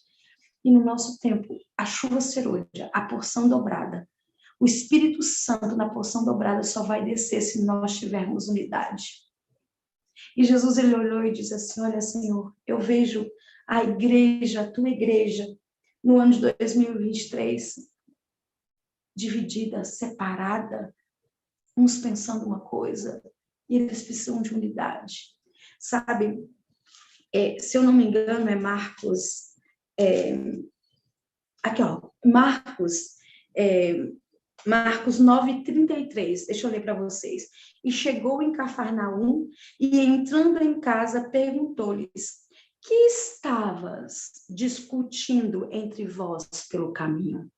S2: E no nosso tempo, a chuva serôdia, a porção dobrada, o Espírito Santo na porção dobrada só vai descer se nós tivermos unidade. E Jesus, ele olhou e disse assim: olha, Senhor, eu vejo a igreja, a tua igreja, no ano de 2023, dividida, separada, uns pensando uma coisa, e eles precisam de unidade. Sabe, se eu não me engano, é Marcos, aqui ó, Marcos 9:33, deixa eu ler para vocês. E chegou em Cafarnaum, e entrando em casa, perguntou-lhes: que estavas discutindo entre vós pelo caminho?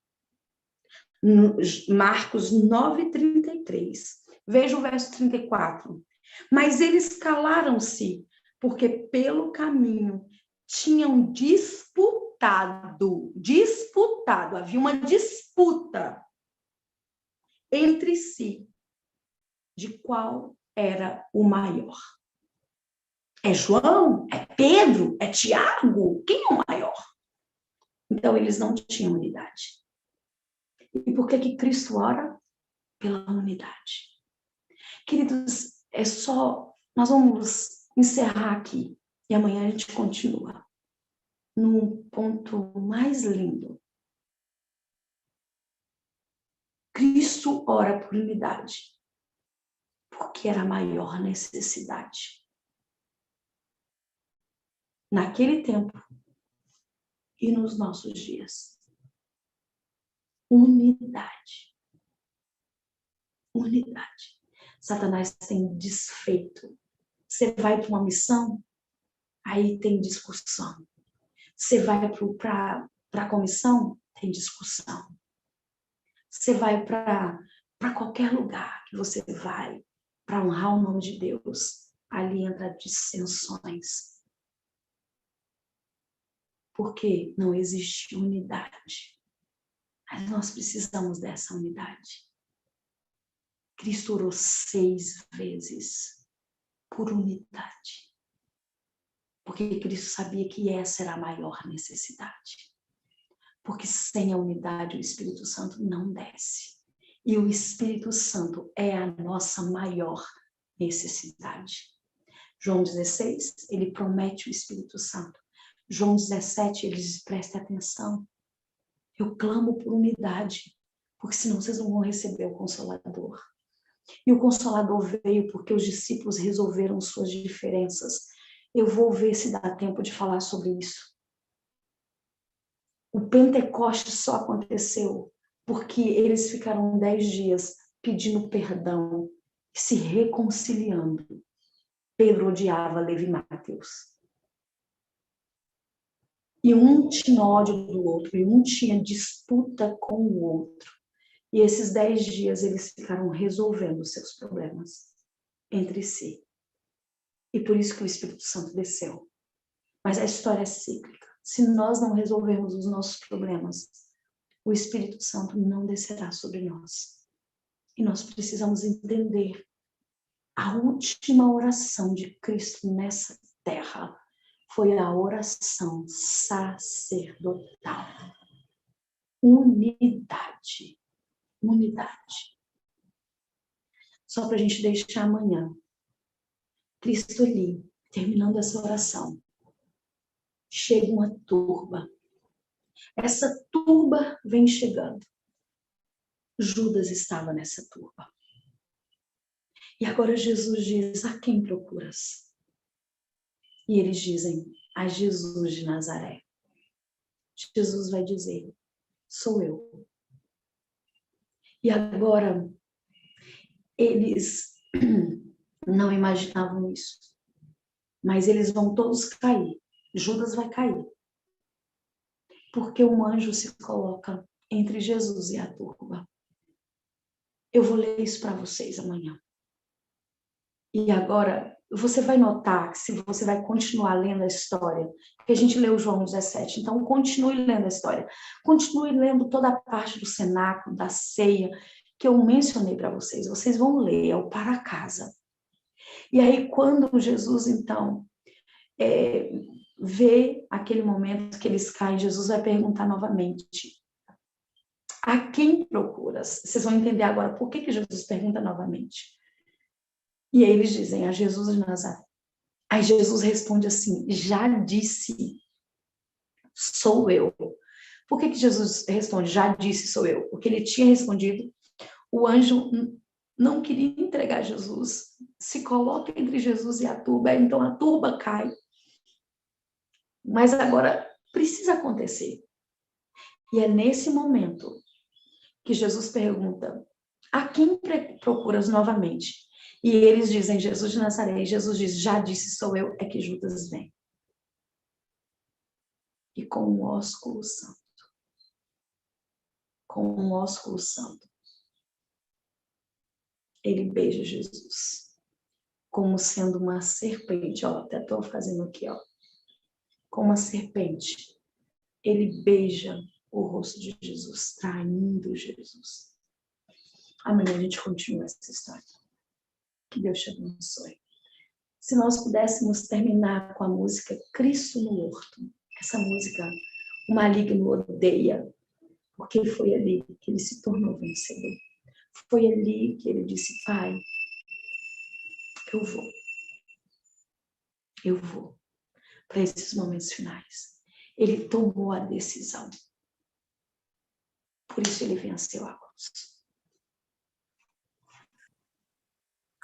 S2: Marcos 9:33. Veja o verso 34. Mas eles calaram-se, porque pelo caminho tinham disputado, havia uma disputa entre si de qual era o maior. É João? É Pedro? É Tiago? Quem é o maior? Então, eles não tinham unidade. E por que Cristo ora? Pela unidade. Queridos, nós vamos encerrar aqui e amanhã a gente continua num ponto mais lindo. Cristo ora por unidade, porque era a maior necessidade. Naquele tempo e nos nossos dias. Unidade. Unidade. Satanás tem desfeito. Você vai para uma missão, aí tem discussão. Você vai para a comissão, tem discussão. Você vai para qualquer lugar que você vai, para honrar o nome de Deus, ali entra dissensões. Porque não existe unidade. Mas nós precisamos dessa unidade. Cristo orou 6 vezes por unidade. Porque Cristo sabia que essa era a maior necessidade. Porque sem a unidade o Espírito Santo não desce. E o Espírito Santo é a nossa maior necessidade. João 16, ele promete o Espírito Santo. João 17, ele diz: preste atenção. Eu clamo por unidade, porque senão vocês não vão receber o Consolador. E o Consolador veio porque os discípulos resolveram suas diferenças. Eu vou ver se dá tempo de falar sobre isso. O Pentecostes só aconteceu porque eles ficaram 10 dias pedindo perdão e se reconciliando. Pedro odiava Levi e Mateus. E um tinha ódio do outro, e um tinha disputa com o outro. E esses 10 dias eles ficaram resolvendo os seus problemas entre si. E por isso que o Espírito Santo desceu. Mas a história é cíclica. Se nós não resolvermos os nossos problemas, o Espírito Santo não descerá sobre nós. E nós precisamos entender a última oração de Cristo nessa terra foi a oração sacerdotal. Unidade. Unidade. Só para a gente deixar amanhã. Cristo ali, terminando essa oração, chega uma turba. Essa turba vem chegando. Judas estava nessa turba. E agora Jesus diz: a quem procuras? E eles dizem: a Jesus de Nazaré. Jesus vai dizer: sou eu. E agora, eles não imaginavam isso, mas eles vão todos cair. Judas vai cair, porque um anjo se coloca entre Jesus e a turba. Eu vou ler isso para vocês amanhã. E agora, você vai notar que se você vai continuar lendo a história, porque a gente leu João 17, então continue lendo a história. Continue lendo toda a parte do cenáculo, da ceia, que eu mencionei para vocês. Vocês vão ler, é o para casa. E aí, quando Jesus, então, vê aquele momento que eles caem, Jesus vai perguntar novamente: a quem procuras? Vocês vão entender agora por que Jesus pergunta novamente. E aí eles dizem: a Jesus de Nazaré. Aí Jesus responde assim: já disse, sou eu. Por que Jesus responde: já disse, sou eu? Porque ele tinha respondido, o anjo não queria entregar Jesus, se coloca entre Jesus e a turba, então a turba cai. Mas agora precisa acontecer. E é nesse momento que Jesus pergunta: a quem procuras novamente? E eles dizem: Jesus de Nazaré. E Jesus diz: já disse, sou eu. É que Judas vem. E com um ósculo santo. Com um ósculo santo. Ele beija Jesus. Como sendo uma serpente. Ó, até estou fazendo aqui, ó. Como uma serpente. Ele beija o rosto de Jesus, traindo Jesus. Amanhã a gente continua essa história. Que Deus te abençoe. Se nós pudéssemos terminar com a música Cristo no Horto. Essa música o maligno odeia, porque foi ali que ele se tornou vencedor. Foi ali que ele disse: Pai, eu vou para esses momentos finais. Ele tomou a decisão. Por isso ele venceu a cruz.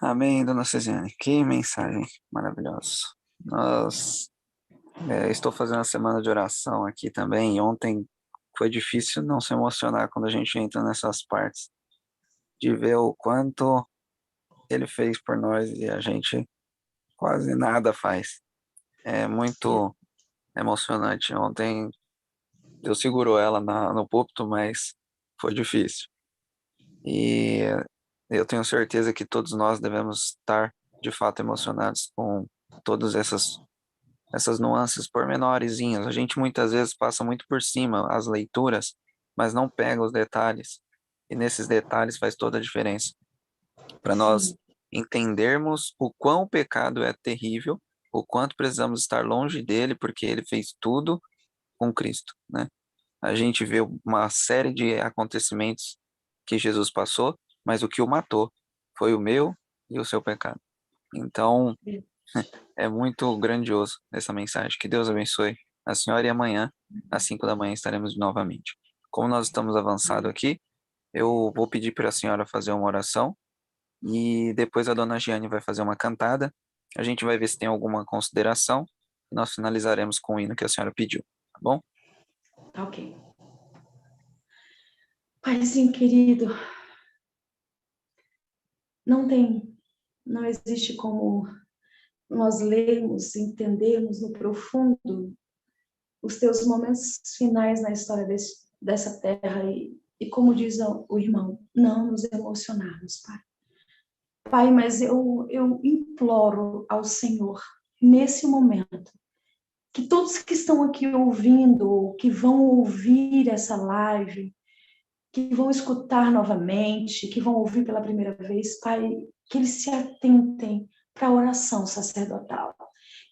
S1: Amém, dona Cesiane. Que mensagem maravilhosa. Estou fazendo a semana de oração aqui também, e ontem foi difícil não se emocionar quando a gente entra nessas partes, de ver o quanto ele fez por nós e a gente quase nada faz. É muito emocionante. Ontem Deus segurou ela no púlpito, mas foi difícil. E eu tenho certeza que todos nós devemos estar, de fato, emocionados com todas essas nuances pormenorezinhas. A gente muitas vezes passa muito por cima as leituras, mas não pega os detalhes. E nesses detalhes faz toda a diferença. Para nós entendermos o quão o pecado é terrível, o quanto precisamos estar longe dele, porque ele fez tudo com Cristo, né? A gente vê uma série de acontecimentos que Jesus passou, mas o que o matou foi o meu e o seu pecado. Então, é muito grandioso essa mensagem. Que Deus abençoe a senhora, e amanhã, às 5 da manhã, estaremos novamente. Como nós estamos avançados aqui, eu vou pedir para a senhora fazer uma oração e depois a dona Giane vai fazer uma cantada. A gente vai ver se tem alguma consideração e nós finalizaremos com o hino que a senhora pediu, tá bom?
S2: Tá ok. Paizinho querido, não existe como nós lermos, entendermos no profundo os teus momentos finais na história dessa terra e como diz o irmão, não nos emocionarmos, Pai. Pai, mas eu imploro ao Senhor, nesse momento, que todos que estão aqui ouvindo, que vão ouvir essa live, que vão escutar novamente, que vão ouvir pela primeira vez, Pai, que eles se atentem para a oração sacerdotal,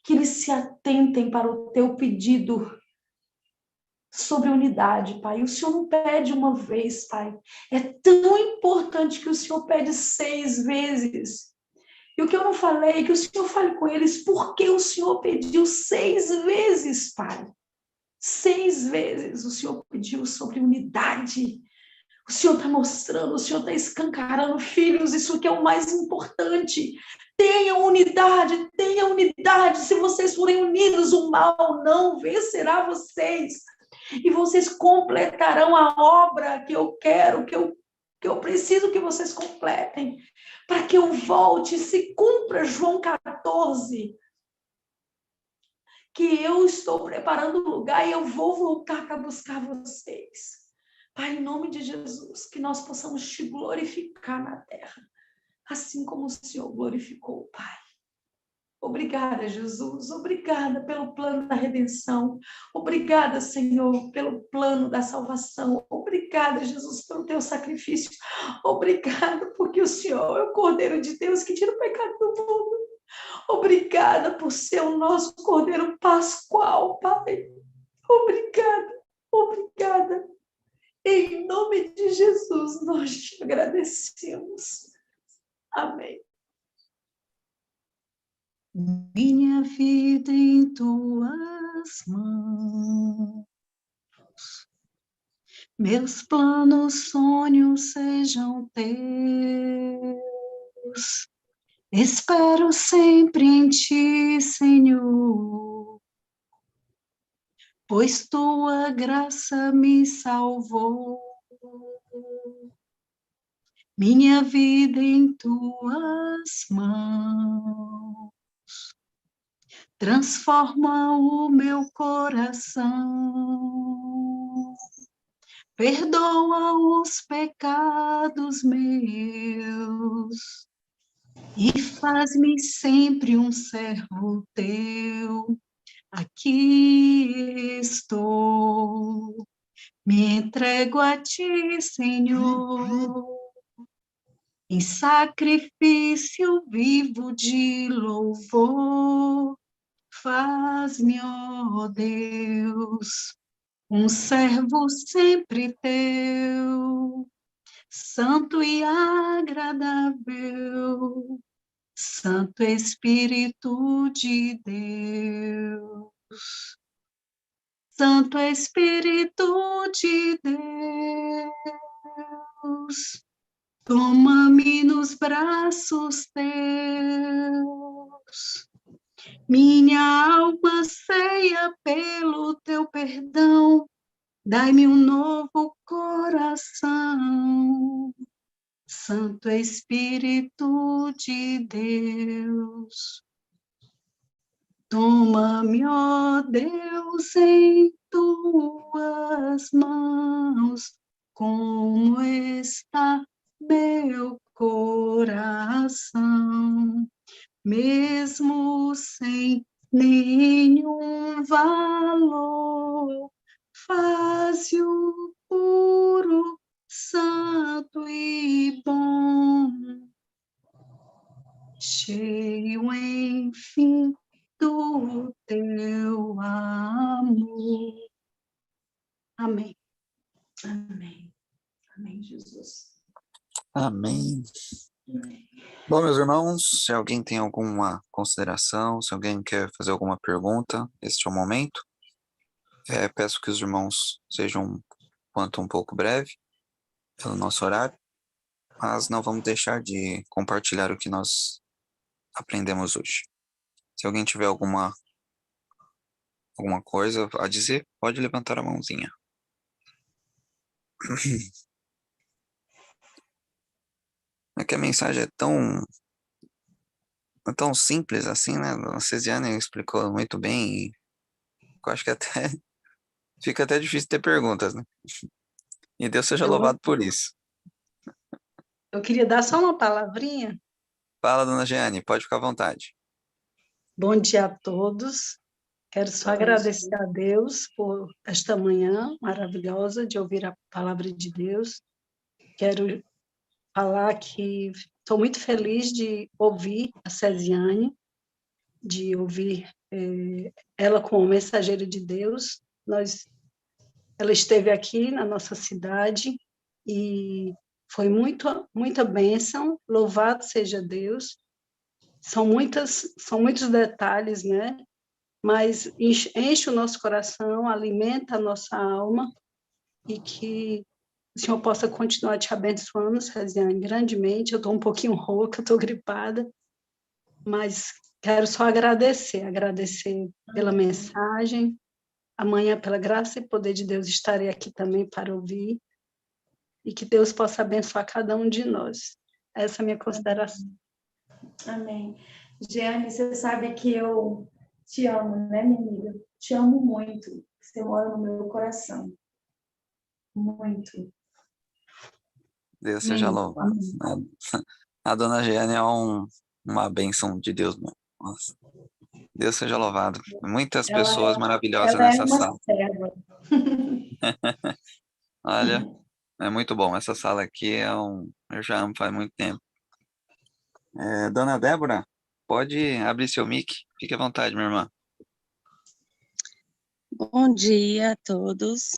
S2: que eles se atentem para o teu pedido sobre unidade, Pai. O Senhor não pede uma vez, Pai. É tão importante que o Senhor pede 6 vezes. E o que eu não falei, que o Senhor fale com eles, porque o Senhor pediu 6 vezes, Pai. 6 vezes o Senhor pediu sobre unidade. O Senhor está mostrando, o Senhor está escancarando, filhos, isso que é o mais importante. Tenham unidade, tenham unidade. Se vocês forem unidos, o mal não vencerá vocês. e vocês completarão a obra que eu quero, que eu preciso que vocês completem, para que eu volte e se cumpra João 14, que eu estou preparando o lugar e eu vou voltar para buscar vocês. Pai, em nome de Jesus, que nós possamos te glorificar na terra, assim como o Senhor glorificou o Pai. Obrigada, Jesus. Obrigada pelo plano da redenção. Obrigada, Senhor, pelo plano da salvação. Obrigada, Jesus, pelo teu sacrifício. Obrigada porque o Senhor é o Cordeiro de Deus que tira o pecado do mundo. Obrigada por ser o nosso Cordeiro Pascual, Pai. Obrigada, obrigada. Em nome de Jesus, nós te agradecemos. Amém.
S4: Minha vida em tuas mãos, meus planos, sonhos sejam teus. Espero sempre em ti, Senhor, pois tua graça me salvou. Minha vida em tuas mãos, transforma o meu coração, perdoa os pecados meus e faz-me sempre um servo teu. Aqui estou, me entrego a ti, Senhor, em sacrifício vivo de louvor. Faz-me, ó Deus, um servo sempre teu, santo e agradável, Santo Espírito de Deus. Santo Espírito de Deus, toma-me nos braços teus. Minha alma anseia pelo teu perdão, dai-me um novo coração. Santo Espírito de Deus, toma-me, ó Deus, em tuas mãos, como está meu coração, mesmo sem nenhum valor, faz-o puro, santo e bom, cheio, enfim, do teu amor. Amém.
S2: Amém. Amém, Jesus.
S1: Amém. Bom, meus irmãos, se alguém tem alguma consideração, se alguém quer fazer alguma pergunta, este é o momento. Peço que os irmãos sejam quanto um pouco breve, pelo nosso horário, mas não vamos deixar de compartilhar o que nós aprendemos hoje. Se alguém tiver alguma coisa a dizer, pode levantar a mãozinha. É que a mensagem é tão simples assim, né? A Cesiane explicou muito bem e eu acho que até fica até difícil ter perguntas, né? E Deus seja louvado por isso.
S4: Eu queria dar só uma palavrinha.
S1: Fala, dona Jeane, pode ficar à vontade.
S4: Bom dia a todos. Quero só agradecer a Deus por esta manhã maravilhosa de ouvir a palavra de Deus. Quero falar que estou muito feliz de ouvir a Cesiane, de ouvir ela como mensageira de Deus. Ela esteve aqui na nossa cidade e foi muita bênção. Louvado seja Deus. São muitos detalhes, né? Mas enche o nosso coração, alimenta a nossa alma e que o Senhor possa continuar te abençoando, Cesiane, grandemente. Eu estou um pouquinho rouca, estou gripada, mas quero só agradecer pela mensagem, amanhã, pela graça e poder de Deus, estarei aqui também para ouvir, e que Deus possa abençoar cada um de nós. Essa é a minha consideração.
S2: Amém. Jeane, você sabe que eu te amo, né, minha amiga? Te amo muito. Você mora no meu coração. Muito.
S1: Deus seja louvado. A dona Jeane é uma bênção de Deus, meu. Nossa. Deus seja louvado. Muitas pessoas maravilhosas
S2: Ela é
S1: nessa
S2: uma
S1: sala.
S2: serva.
S1: Olha, é muito bom. Essa sala aqui eu já amo faz muito tempo. Dona Débora, pode abrir seu mic? Fique à vontade, minha irmã.
S5: Bom dia a todos.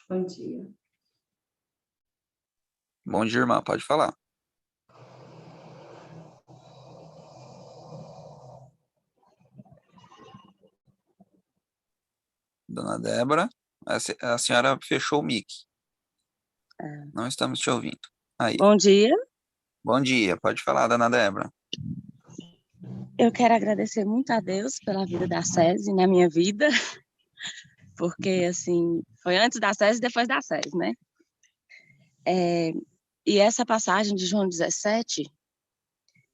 S2: Bom dia.
S1: Bom dia, irmã. Pode falar. Dona Débora, a senhora fechou o mic. Não estamos te ouvindo. Aí.
S5: Bom dia.
S1: Bom dia. Pode falar, dona Débora.
S5: Eu quero agradecer muito a Deus pela vida da SESI na minha vida, porque, assim, foi antes da SESI e depois da SESI, né? E essa passagem de João 17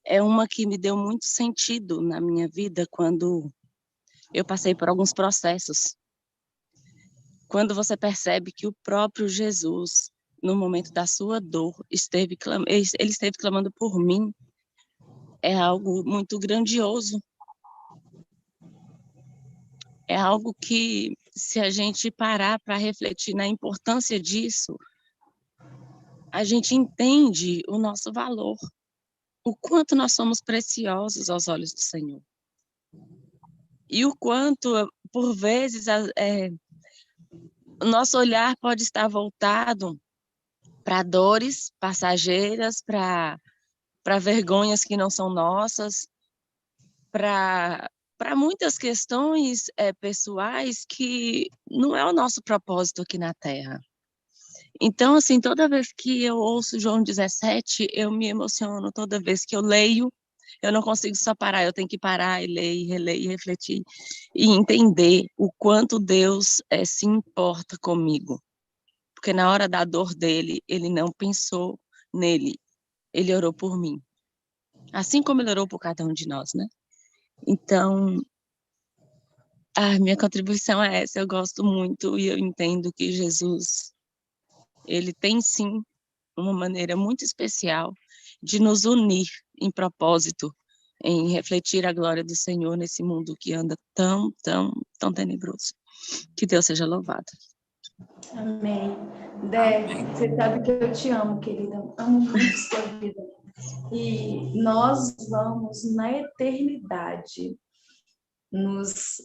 S5: é uma que me deu muito sentido na minha vida quando eu passei por alguns processos. Quando você percebe que o próprio Jesus, no momento da sua dor, ele esteve clamando por mim, é algo muito grandioso. É algo que, se a gente parar para refletir na importância disso, a gente entende o nosso valor, o quanto nós somos preciosos aos olhos do Senhor. E o quanto, por vezes, o nosso olhar pode estar voltado para dores passageiras, para vergonhas que não são nossas, para muitas questões pessoais que não é o nosso propósito aqui na Terra. Então, assim, toda vez que eu ouço João 17, eu me emociono. Toda vez que eu leio, eu não consigo só parar, eu tenho que parar e ler, e reler, e refletir, e entender o quanto Deus se importa comigo. Porque na hora da dor dele, ele não pensou nele, ele orou por mim. Assim como ele orou por cada um de nós, né? Então, a minha contribuição é essa, eu gosto muito e eu entendo que Jesus, ele tem sim uma maneira muito especial de nos unir em propósito, em refletir a glória do Senhor nesse mundo que anda tão, tão, tão tenebroso. Que Deus seja louvado.
S2: Amém. Dé, você sabe que eu te amo, querida. Amo muito sua vida. E nós vamos, na eternidade, nos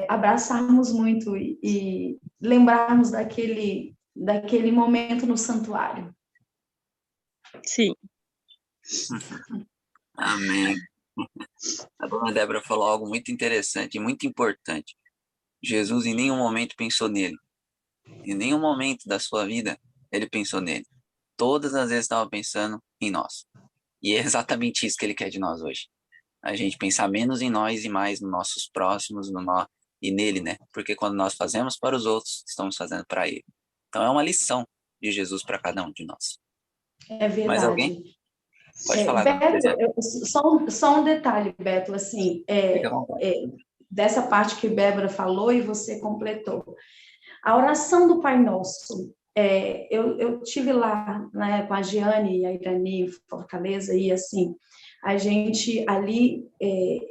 S2: abraçarmos muito e lembrarmos daquele momento no santuário.
S5: Sim.
S1: Amém. A dona Débora falou algo muito interessante e muito importante. Jesus em nenhum momento pensou nele. Em nenhum momento da sua vida ele pensou nele. Todas as vezes estava pensando em nós. E é exatamente isso que ele quer de nós hoje. A gente pensar menos em nós e mais nos nossos próximos, e nele, né? Porque quando nós fazemos para os outros, estamos fazendo para ele. Então é uma lição de Jesus para cada um de nós.
S2: É verdade.
S1: Mais alguém? Pode falar.
S2: Beto, só um detalhe, Beto, assim, dessa parte que Bébora falou e você completou. A oração do Pai Nosso, eu tive lá, né, com a Giane e a Irani em Fortaleza, e assim, a gente ali,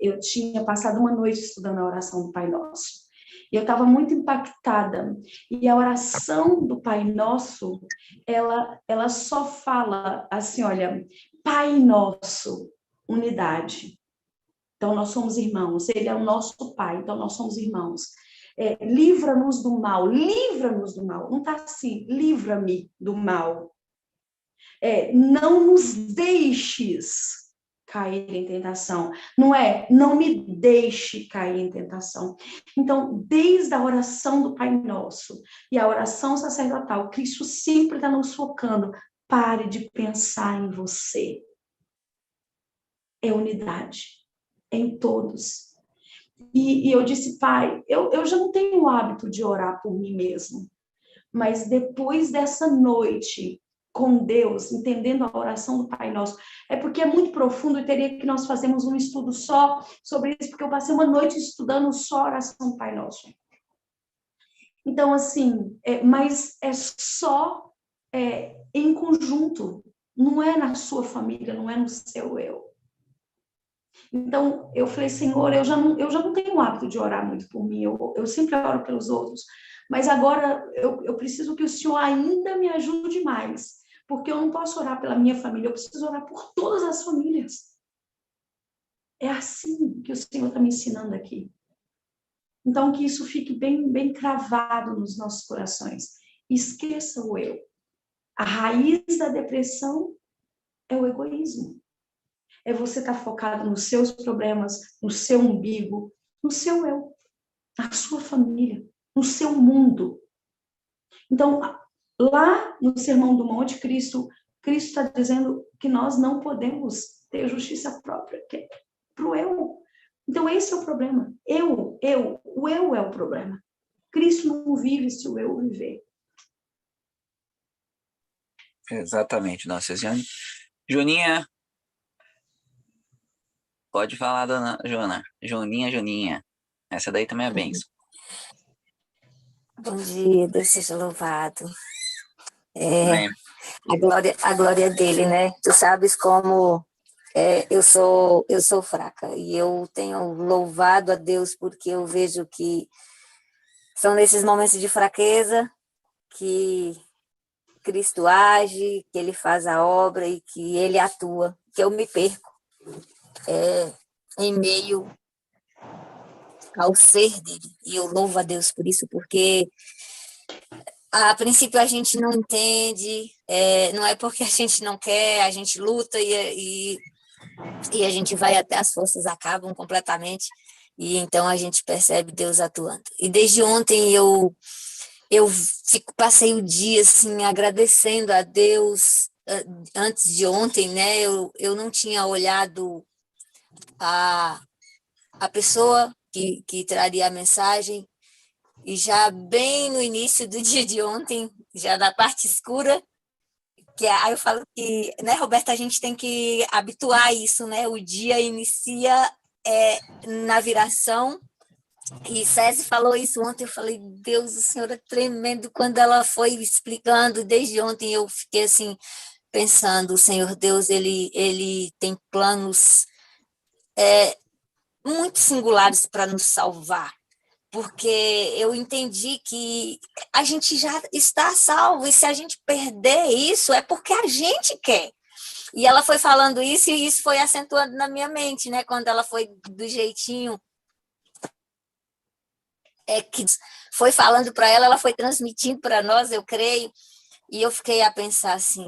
S2: eu tinha passado uma noite estudando a oração do Pai Nosso, e eu estava muito impactada, e a oração do Pai Nosso, ela só fala assim, olha, Pai Nosso, unidade. Então, nós somos irmãos, ele é o nosso Pai, então nós somos irmãos. Livra-nos do mal, livra-nos do mal. Não está assim, livra-me do mal. Não nos deixes cair em tentação. Não me deixe cair em tentação. Então, desde a oração do Pai Nosso e a oração sacerdotal, Cristo sempre está nos focando. Pare de pensar em você. É unidade, em todos. E eu disse, pai, eu já não tenho o hábito de orar por mim mesmo, mas depois dessa noite com Deus, entendendo a oração do Pai Nosso, é porque é muito profundo e teria que nós fazermos um estudo só sobre isso, porque eu passei uma noite estudando só a oração do Pai Nosso. Então, assim, mas é só em conjunto, não é na sua família, não é no seu eu. Então, eu falei, Senhor, eu já não tenho o hábito de orar muito por mim, eu sempre oro pelos outros, mas agora eu preciso que o Senhor ainda me ajude mais, porque eu não posso orar pela minha família, eu preciso orar por todas as famílias. É assim que o Senhor está me ensinando aqui. Então, que isso fique bem, bem cravado nos nossos corações. Esqueça o eu. A raiz da depressão é o egoísmo. É você estar focado nos seus problemas, no seu umbigo, no seu eu, na sua família, no seu mundo. Então, lá no Sermão do Monte, Cristo está dizendo que nós não podemos ter justiça própria, que é para o eu. Então, esse é o problema. O eu é o problema. Cristo não vive se o eu viver.
S1: Exatamente, nossa Jane. Joninha, pode falar, dona Jona. Joninha. Essa daí também é bênção.
S6: Bom dia, Deus seja louvado.
S1: Amém.
S6: A glória dele, né? Tu sabes como eu sou fraca e eu tenho louvado a Deus porque eu vejo que são nesses momentos de fraqueza que Cristo age, que ele faz a obra e que ele atua, que eu me perco em meio ao ser dele. E eu louvo a Deus por isso, porque a princípio a gente não entende, não é porque a gente não quer, a gente luta e a gente vai até as forças acabam completamente, e então a gente percebe Deus atuando. E desde ontem eu passei o dia assim agradecendo a Deus. Antes de ontem, né, eu não tinha olhado a pessoa que traria a mensagem, e já bem no início do dia de ontem, já na parte escura, aí eu falo que, né, Roberta, a gente tem que habituar a isso, né? O dia inicia na viração, e César falou isso ontem, eu falei, Deus, o Senhor é tremendo. Quando ela foi explicando, desde ontem eu fiquei assim, pensando, o Senhor Deus, ele tem planos muito singulares para nos salvar, porque eu entendi que a gente já está salvo, e se a gente perder isso, é porque a gente quer. E ela foi falando isso, e isso foi acentuando na minha mente, né? Quando ela foi do jeitinho que foi falando para ela foi transmitindo para nós, eu creio, e eu fiquei a pensar assim,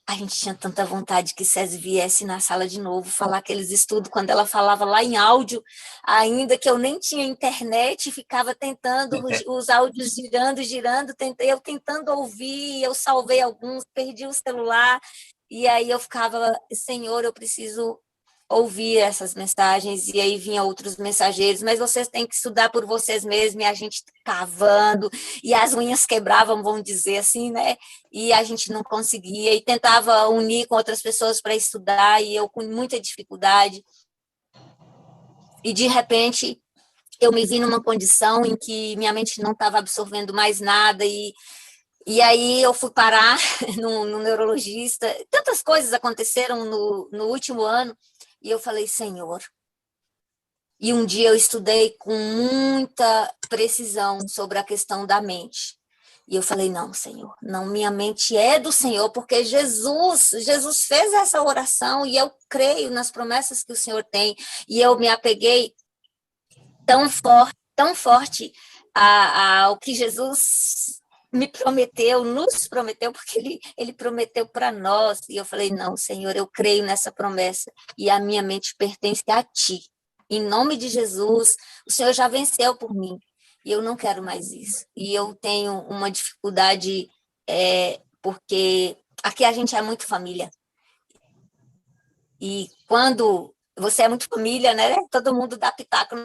S6: a gente tinha tanta vontade que César viesse na sala de novo, falar aqueles estudos, quando ela falava lá em áudio, ainda que eu nem tinha internet, ficava tentando, os áudios girando, eu tentando ouvir, eu salvei alguns, perdi o celular, e aí eu ficava, Senhor, eu preciso ouvir essas mensagens, e aí vinha outros mensageiros, mas vocês têm que estudar por vocês mesmos, e a gente cavando, e as unhas quebravam, vamos dizer assim, né? E a gente não conseguia, e tentava unir com outras pessoas para estudar, e eu com muita dificuldade. E, de repente, eu me vi numa condição em que minha mente não estava absorvendo mais nada, e aí eu fui parar no neurologista. Tantas coisas aconteceram no último ano, e eu falei, Senhor. E um dia eu estudei com muita precisão sobre a questão da mente. E eu falei, não, Senhor, não, minha mente é do Senhor, porque Jesus fez essa oração, e eu creio nas promessas que o Senhor tem, e eu me apeguei tão forte ao que Jesus me prometeu, nos prometeu, porque ele prometeu para nós, e eu falei, não, Senhor, eu creio nessa promessa, e a minha mente pertence a Ti. Em nome de Jesus, o Senhor já venceu por mim, e eu não quero mais isso. E eu tenho uma dificuldade, porque aqui a gente é muito família, e quando você é muito família, né, todo mundo dá pitaco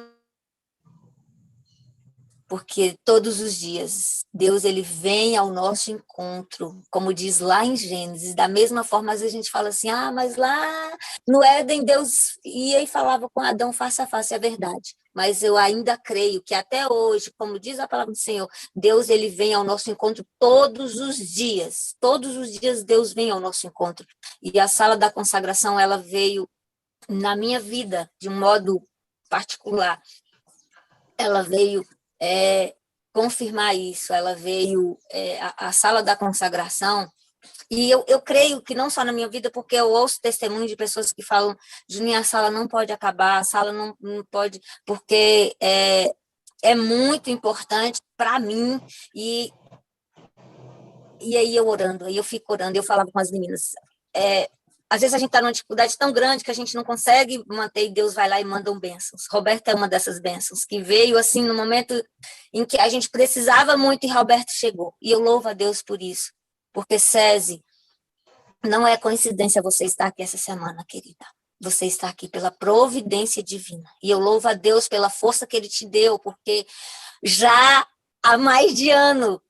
S6: porque todos os dias Deus ele vem ao nosso encontro, como diz lá em Gênesis. Da mesma forma, às vezes a gente fala assim, mas lá no Éden Deus ia e falava com Adão face a face, é verdade. Mas eu ainda creio que até hoje, como diz a palavra do Senhor, Deus ele vem ao nosso encontro todos os dias. Todos os dias Deus vem ao nosso encontro. E a sala da consagração, ela veio na minha vida de um modo particular. Ela veio confirmar isso, ela veio, a sala da consagração, e eu creio que não só na minha vida, porque eu ouço testemunho de pessoas que falam, Juninho, a sala não pode acabar, a sala não pode, porque é muito importante para mim, e aí eu orando, aí eu fico orando, eu falava com as meninas, às vezes a gente está numa dificuldade tão grande que a gente não consegue manter e Deus vai lá e manda bênçãos. Roberto é uma dessas bênçãos, que veio assim no momento em que a gente precisava muito e Roberto chegou. E eu louvo a Deus por isso, porque Cési, não é coincidência você estar aqui essa semana, querida. Você está aqui pela providência divina. E eu louvo a Deus pela força que Ele te deu, porque já há mais de ano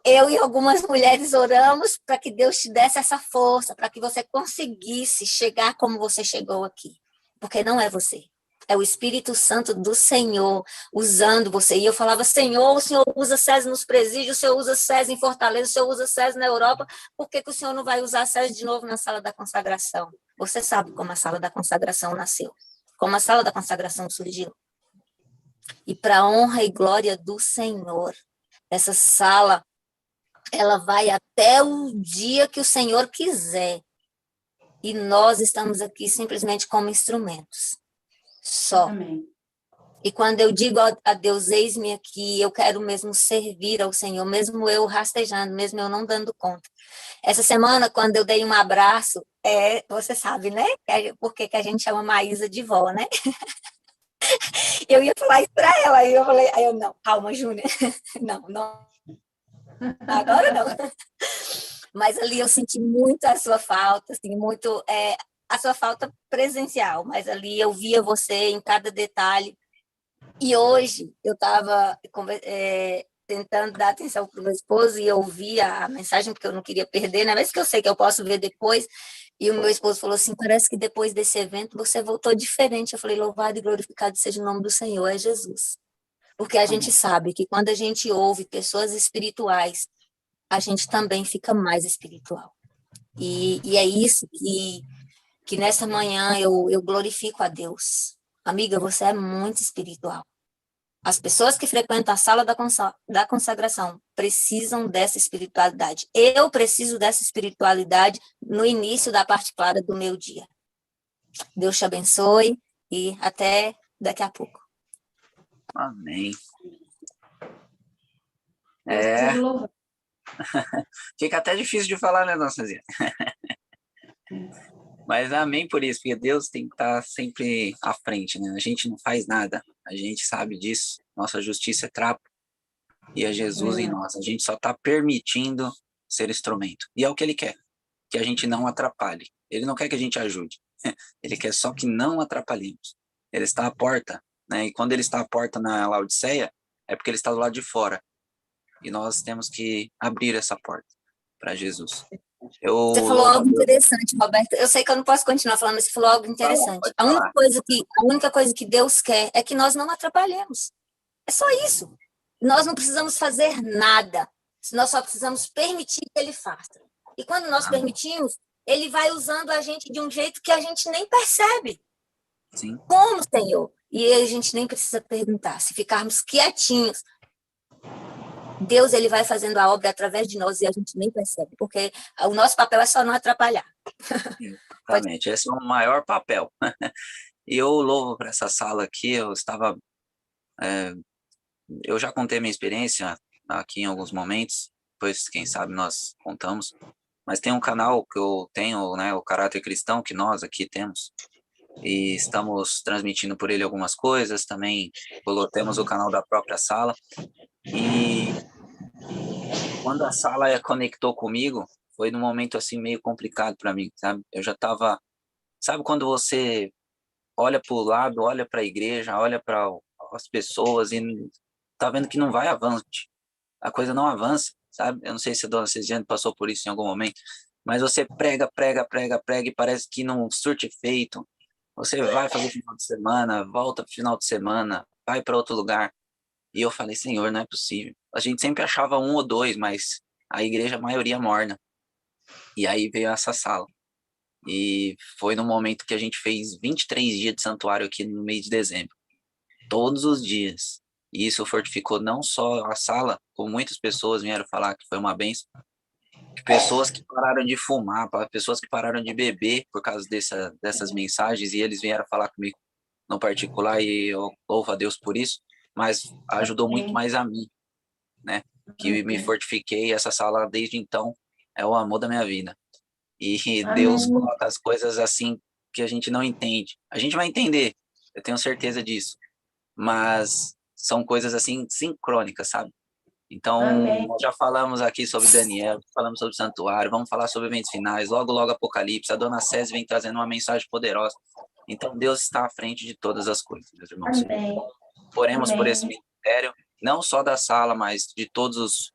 S6: eu e algumas mulheres oramos para que Deus te desse essa força, para que você conseguisse chegar como você chegou aqui. Porque não é você, é o Espírito Santo do Senhor usando você. E eu falava, Senhor, o Senhor usa César nos presídios, o Senhor usa César em Fortaleza, o Senhor usa César na Europa, por que o Senhor não vai usar César de novo na sala da consagração? Você sabe como a sala da consagração nasceu, como a sala da consagração surgiu. E para a honra e glória do Senhor, essa sala ela vai até o dia que o Senhor quiser. E nós estamos aqui simplesmente como instrumentos. Só.
S2: Amém.
S6: E quando eu digo a Deus, eis-me aqui, eu quero mesmo servir ao Senhor, mesmo eu rastejando, mesmo eu não dando conta. Essa semana, quando eu dei um abraço, você sabe, né? Por que a gente chama Maísa de vó, né? Eu ia falar isso para ela, aí eu não, calma, Júnior. Não. Agora não. Mas ali eu senti muito a sua falta, assim, muito a sua falta presencial, mas ali eu via você em cada detalhe. E hoje eu estava tentando dar atenção para o meu esposo e eu ouvi a mensagem, porque eu não queria perder, né? Mas que eu sei que eu posso ver depois. E o meu esposo falou assim, parece que depois desse evento você voltou diferente. Eu falei, louvado e glorificado seja o nome do Senhor, é Jesus. Porque a gente sabe que quando a gente ouve pessoas espirituais, a gente também fica mais espiritual. E é isso que nessa manhã eu glorifico a Deus. Amiga, você é muito espiritual. As pessoas que frequentam a sala da consagração precisam dessa espiritualidade. Eu preciso dessa espiritualidade no início da parte clara do meu dia. Deus te abençoe e até daqui a pouco.
S1: Amém. Fica até difícil de falar, né, dona Cezinha? Mas amém por isso, porque Deus tem que estar sempre à frente, né? A gente não faz nada, a gente sabe disso. Nossa justiça é trapo e é Jesus em nós. A gente só está permitindo ser instrumento. E é o que Ele quer, que a gente não atrapalhe. Ele não quer que a gente ajude. Ele quer só que não atrapalhemos. Ele está à porta, né? E quando Ele está à porta na Laodiceia, é porque Ele está do lado de fora. E nós temos que abrir essa porta para Jesus.
S6: Você falou algo interessante, Roberto. Eu sei que eu não posso continuar falando, mas você falou algo interessante. A única coisa que Deus quer é que nós não atrapalhemos. É só isso. Nós não precisamos fazer nada. Nós só precisamos permitir que Ele faça. E quando nós permitimos, Ele vai usando a gente de um jeito que a gente nem percebe.
S1: Sim.
S6: Como, Senhor? E a gente nem precisa perguntar. Se ficarmos quietinhos, Deus ele vai fazendo a obra através de nós e a gente nem percebe, porque o nosso papel é só não atrapalhar.
S1: Exatamente, esse é o maior papel. E eu louvo para essa sala aqui, eu já contei minha experiência aqui em alguns momentos, depois quem sabe nós contamos, mas tem um canal que eu tenho, né, o Caráter Cristão, que nós aqui temos, e estamos transmitindo por ele algumas coisas, também temos o canal da própria sala, e quando a sala conectou comigo, foi num momento assim meio complicado para mim, sabe? Eu já estava, sabe quando você olha para o lado, olha para a igreja, olha para as pessoas e tá vendo que não vai avante, a coisa não avança, sabe? Eu não sei se a dona Cesiane passou por isso em algum momento, mas você prega, prega, prega, prega e parece que não surte efeito. Você vai fazer final de semana, volta pro final de semana, vai para outro lugar. E eu falei, Senhor, não é possível. A gente sempre achava um ou dois, mas a igreja, a maioria morna. E aí veio essa sala. E foi no momento que a gente fez 23 dias de santuário aqui no mês de dezembro. Todos os dias. E isso fortificou não só a sala, como muitas pessoas vieram falar que foi uma benção. Pessoas que pararam de fumar, pessoas que pararam de beber por causa dessas mensagens, e eles vieram falar comigo no particular, e eu louvo a Deus por isso, mas ajudou muito mais a mim, né? Que me fortifiquei, e essa sala desde então é o amor da minha vida. E Deus
S2: Amém.
S1: coloca as coisas assim que a gente não entende. A gente vai entender, eu tenho certeza disso, mas são coisas assim sincrônicas, sabe? Então,
S2: Amém.
S1: nós já falamos aqui sobre Daniel, falamos sobre Santuário, vamos falar sobre eventos finais, logo, logo Apocalipse, a dona Césia vem trazendo uma mensagem poderosa. Então, Deus está à frente de todas as coisas, meus irmãos.
S2: Amém.
S1: Oremos por esse
S2: Amém.
S1: ministério, não só da sala, mas de todos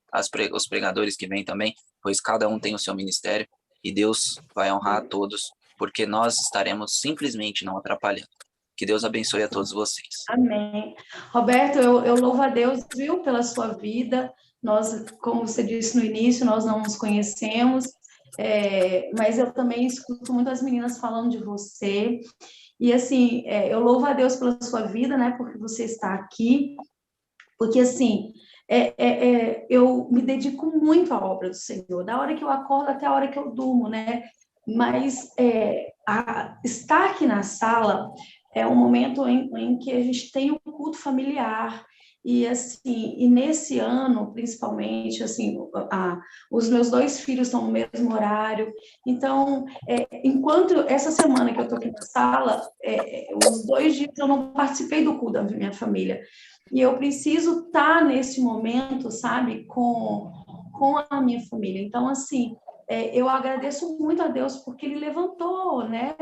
S1: os pregadores que vêm também, pois cada um tem o seu ministério, e Deus vai honrar a todos, porque nós estaremos simplesmente não atrapalhando. Que Deus abençoe a todos vocês.
S2: Amém. Roberto, eu louvo a Deus, viu, pela sua vida. Nós, como você disse no início, nós não nos conhecemos, mas eu também escuto muitas meninas falando de você. E, assim, eu louvo a Deus pela sua vida, né, porque você está aqui. Porque, assim, eu me dedico muito à obra do Senhor, da hora que eu acordo até a hora que eu durmo, né? Mas estar aqui na sala é um momento em que a gente tem um culto familiar. E, assim, e nesse ano, principalmente, assim, os meus 2 filhos estão no mesmo horário. Então, enquanto essa semana que eu estou aqui na sala, os 2 dias eu não participei do culto da minha família. E eu preciso estar nesse momento, sabe, com a minha família. Então, assim, eu agradeço muito a Deus porque Ele levantou, né,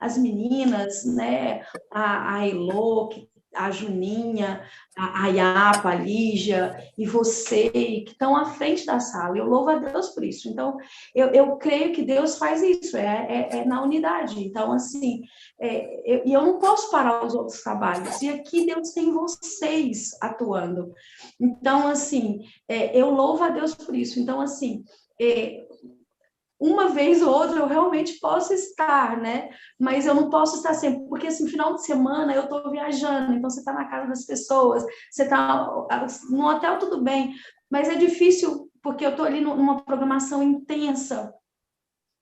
S2: as meninas, né, a Elô, a Juninha, a Yapa, a Lígia e você, que estão à frente da sala. Eu louvo a Deus por isso. Então, eu creio que Deus faz isso, na unidade. Então, assim, e eu não posso parar os outros trabalhos. E aqui Deus tem vocês atuando. Então, assim, eu louvo a Deus por isso. Então, assim, uma vez ou outra eu realmente posso estar, né? Mas eu não posso estar sempre, porque assim, final de semana eu estou viajando, então você está na casa das pessoas, você está no hotel, tudo bem, mas é difícil porque eu estou ali numa programação intensa.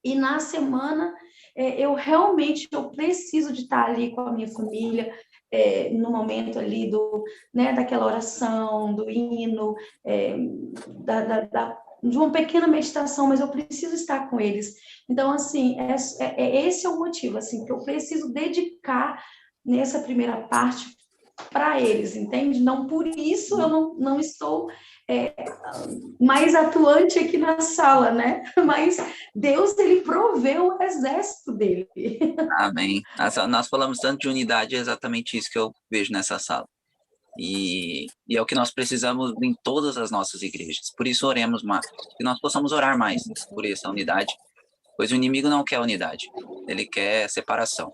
S2: E na semana eu preciso de estar ali com a minha família, no momento ali daquela oração, do hino, de uma pequena meditação, mas eu preciso estar com eles. Então, assim, esse é o motivo, assim, que eu preciso dedicar nessa primeira parte para eles, entende? Não por isso eu não estou mais atuante aqui na sala, né? Mas Deus, ele proveu o exército dele.
S1: Amém. Nós falamos tanto de unidade, é exatamente isso que eu vejo nessa sala. E é o que nós precisamos em todas as nossas igrejas. Por isso oremos mais, que nós possamos orar mais por essa unidade, pois o inimigo não quer unidade, ele quer separação,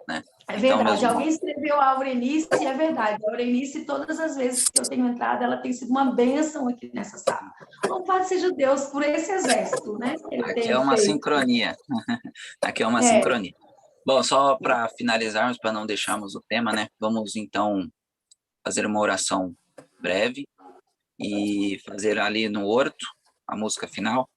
S1: né?
S2: É
S1: Então, meus
S2: verdade,
S1: irmãos,
S2: alguém escreveu a Aurenice e é verdade. A Aurenice, todas as vezes que eu tenho entrado, ela tem sido uma bênção aqui nessa sala. Louvado seja Deus por esse exército, né? Que ele
S1: aqui é
S2: tem
S1: uma
S2: feito.
S1: sincronia. Aqui é uma sincronia. Bom, só para finalizarmos, para não deixarmos o tema, né? Vamos então fazer uma oração breve e fazer ali no horto a música final.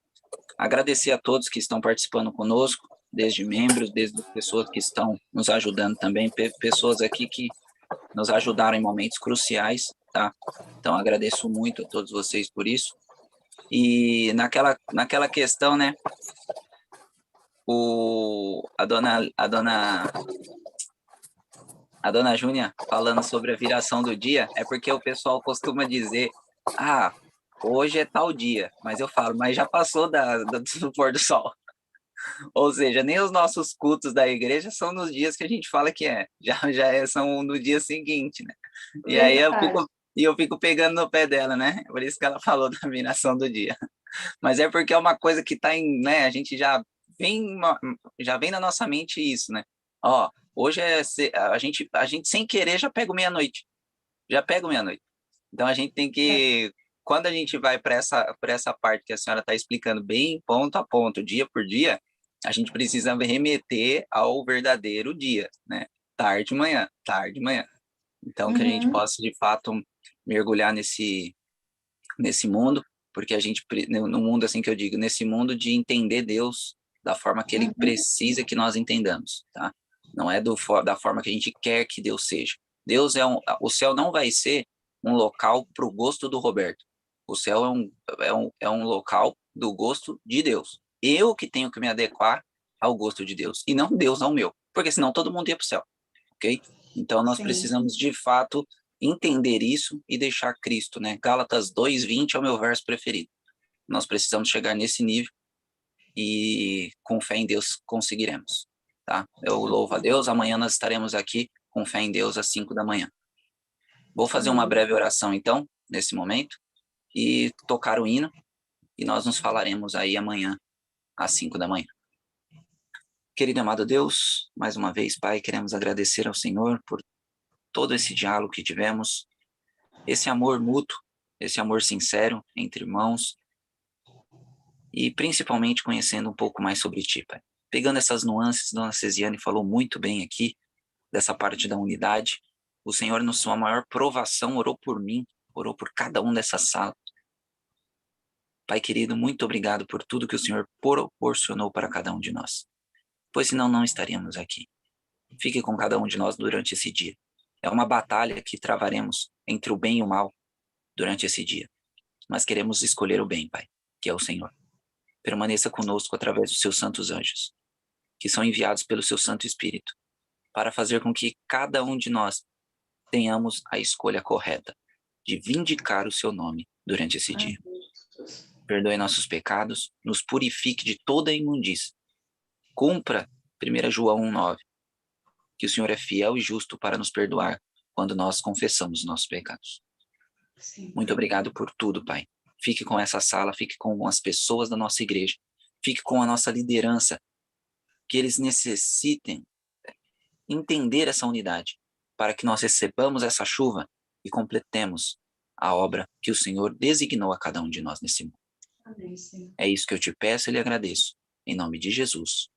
S1: Agradecer a todos que estão participando conosco, desde membros, desde pessoas que estão nos ajudando também, pessoas aqui que nos ajudaram em momentos cruciais, tá? Então, agradeço muito a todos vocês por isso. E naquela questão, né, a dona Júnia falando sobre a viração do dia, é porque o pessoal costuma dizer, hoje é tal dia, mas eu falo, mas já passou do pôr do sol. Ou seja, nem os nossos cultos da igreja são nos dias que a gente fala que são no dia seguinte, né? E aí eu E eu fico pegando no pé dela, né? Por isso que ela falou da viração do dia. Mas é porque é uma coisa que tá em, né? A gente já vem na nossa mente isso, né? Ó, hoje a gente sem querer já pega o meia-noite. Já pega o meia-noite. Então a gente tem que, quando a gente vai para essa parte que a senhora está explicando bem ponto a ponto, dia por dia, a gente precisa remeter ao verdadeiro dia, né? Tarde, manhã, tarde, manhã. Então que a gente possa de fato mergulhar nesse mundo, porque a gente no mundo assim que eu digo, nesse mundo de entender Deus da forma que ele precisa que nós entendamos, tá? Não é da forma que a gente quer que Deus seja. Deus o céu não vai ser um local para o gosto do Roberto. O céu é um local do gosto de Deus. Eu que tenho que me adequar ao gosto de Deus, e não Deus ao meu, porque senão todo mundo ia para o céu, ok? Então nós precisamos de fato entender isso e deixar Cristo, né? Gálatas 2:20 é o meu verso preferido. Nós precisamos chegar nesse nível e com fé em Deus conseguiremos, tá? Eu louvo a Deus, amanhã nós estaremos aqui com fé em Deus às 5 da manhã. Vou fazer uma breve oração então, nesse momento, e tocar o hino, e nós nos falaremos aí amanhã às 5 da manhã. Querido e amado Deus, mais uma vez, Pai, queremos agradecer ao Senhor por todo esse diálogo que tivemos, esse amor mútuo, esse amor sincero entre irmãos, e principalmente conhecendo um pouco mais sobre Ti, Pai. Pegando essas nuances, Dona Cesiane falou muito bem aqui, dessa parte da unidade. O Senhor, na sua maior provação, orou por mim, orou por cada um dessa sala. Pai querido, muito obrigado por tudo que o Senhor proporcionou para cada um de nós, pois senão não estaríamos aqui. Fique com cada um de nós durante esse dia. É uma batalha que travaremos entre o bem e o mal durante esse dia, mas queremos escolher o bem, Pai, que é o Senhor. Permaneça conosco através dos seus santos anjos, que são enviados pelo seu Santo Espírito, para fazer com que cada um de nós tenhamos a escolha correta de vindicar o seu nome durante esse dia. Perdoe nossos pecados, nos purifique de toda a imundícia. Cumpra 1 João 1:9, que o Senhor é fiel e justo para nos perdoar quando nós confessamos nossos pecados. Sim. Muito obrigado por tudo, Pai. Fique com essa sala, fique com as pessoas da nossa igreja, fique com a nossa liderança, que eles necessitem entender essa unidade, para que nós recebamos essa chuva e completemos a obra que o Senhor designou a cada um de nós nesse mundo. Amém, Senhor. É isso que eu te peço e lhe agradeço. Em nome de Jesus.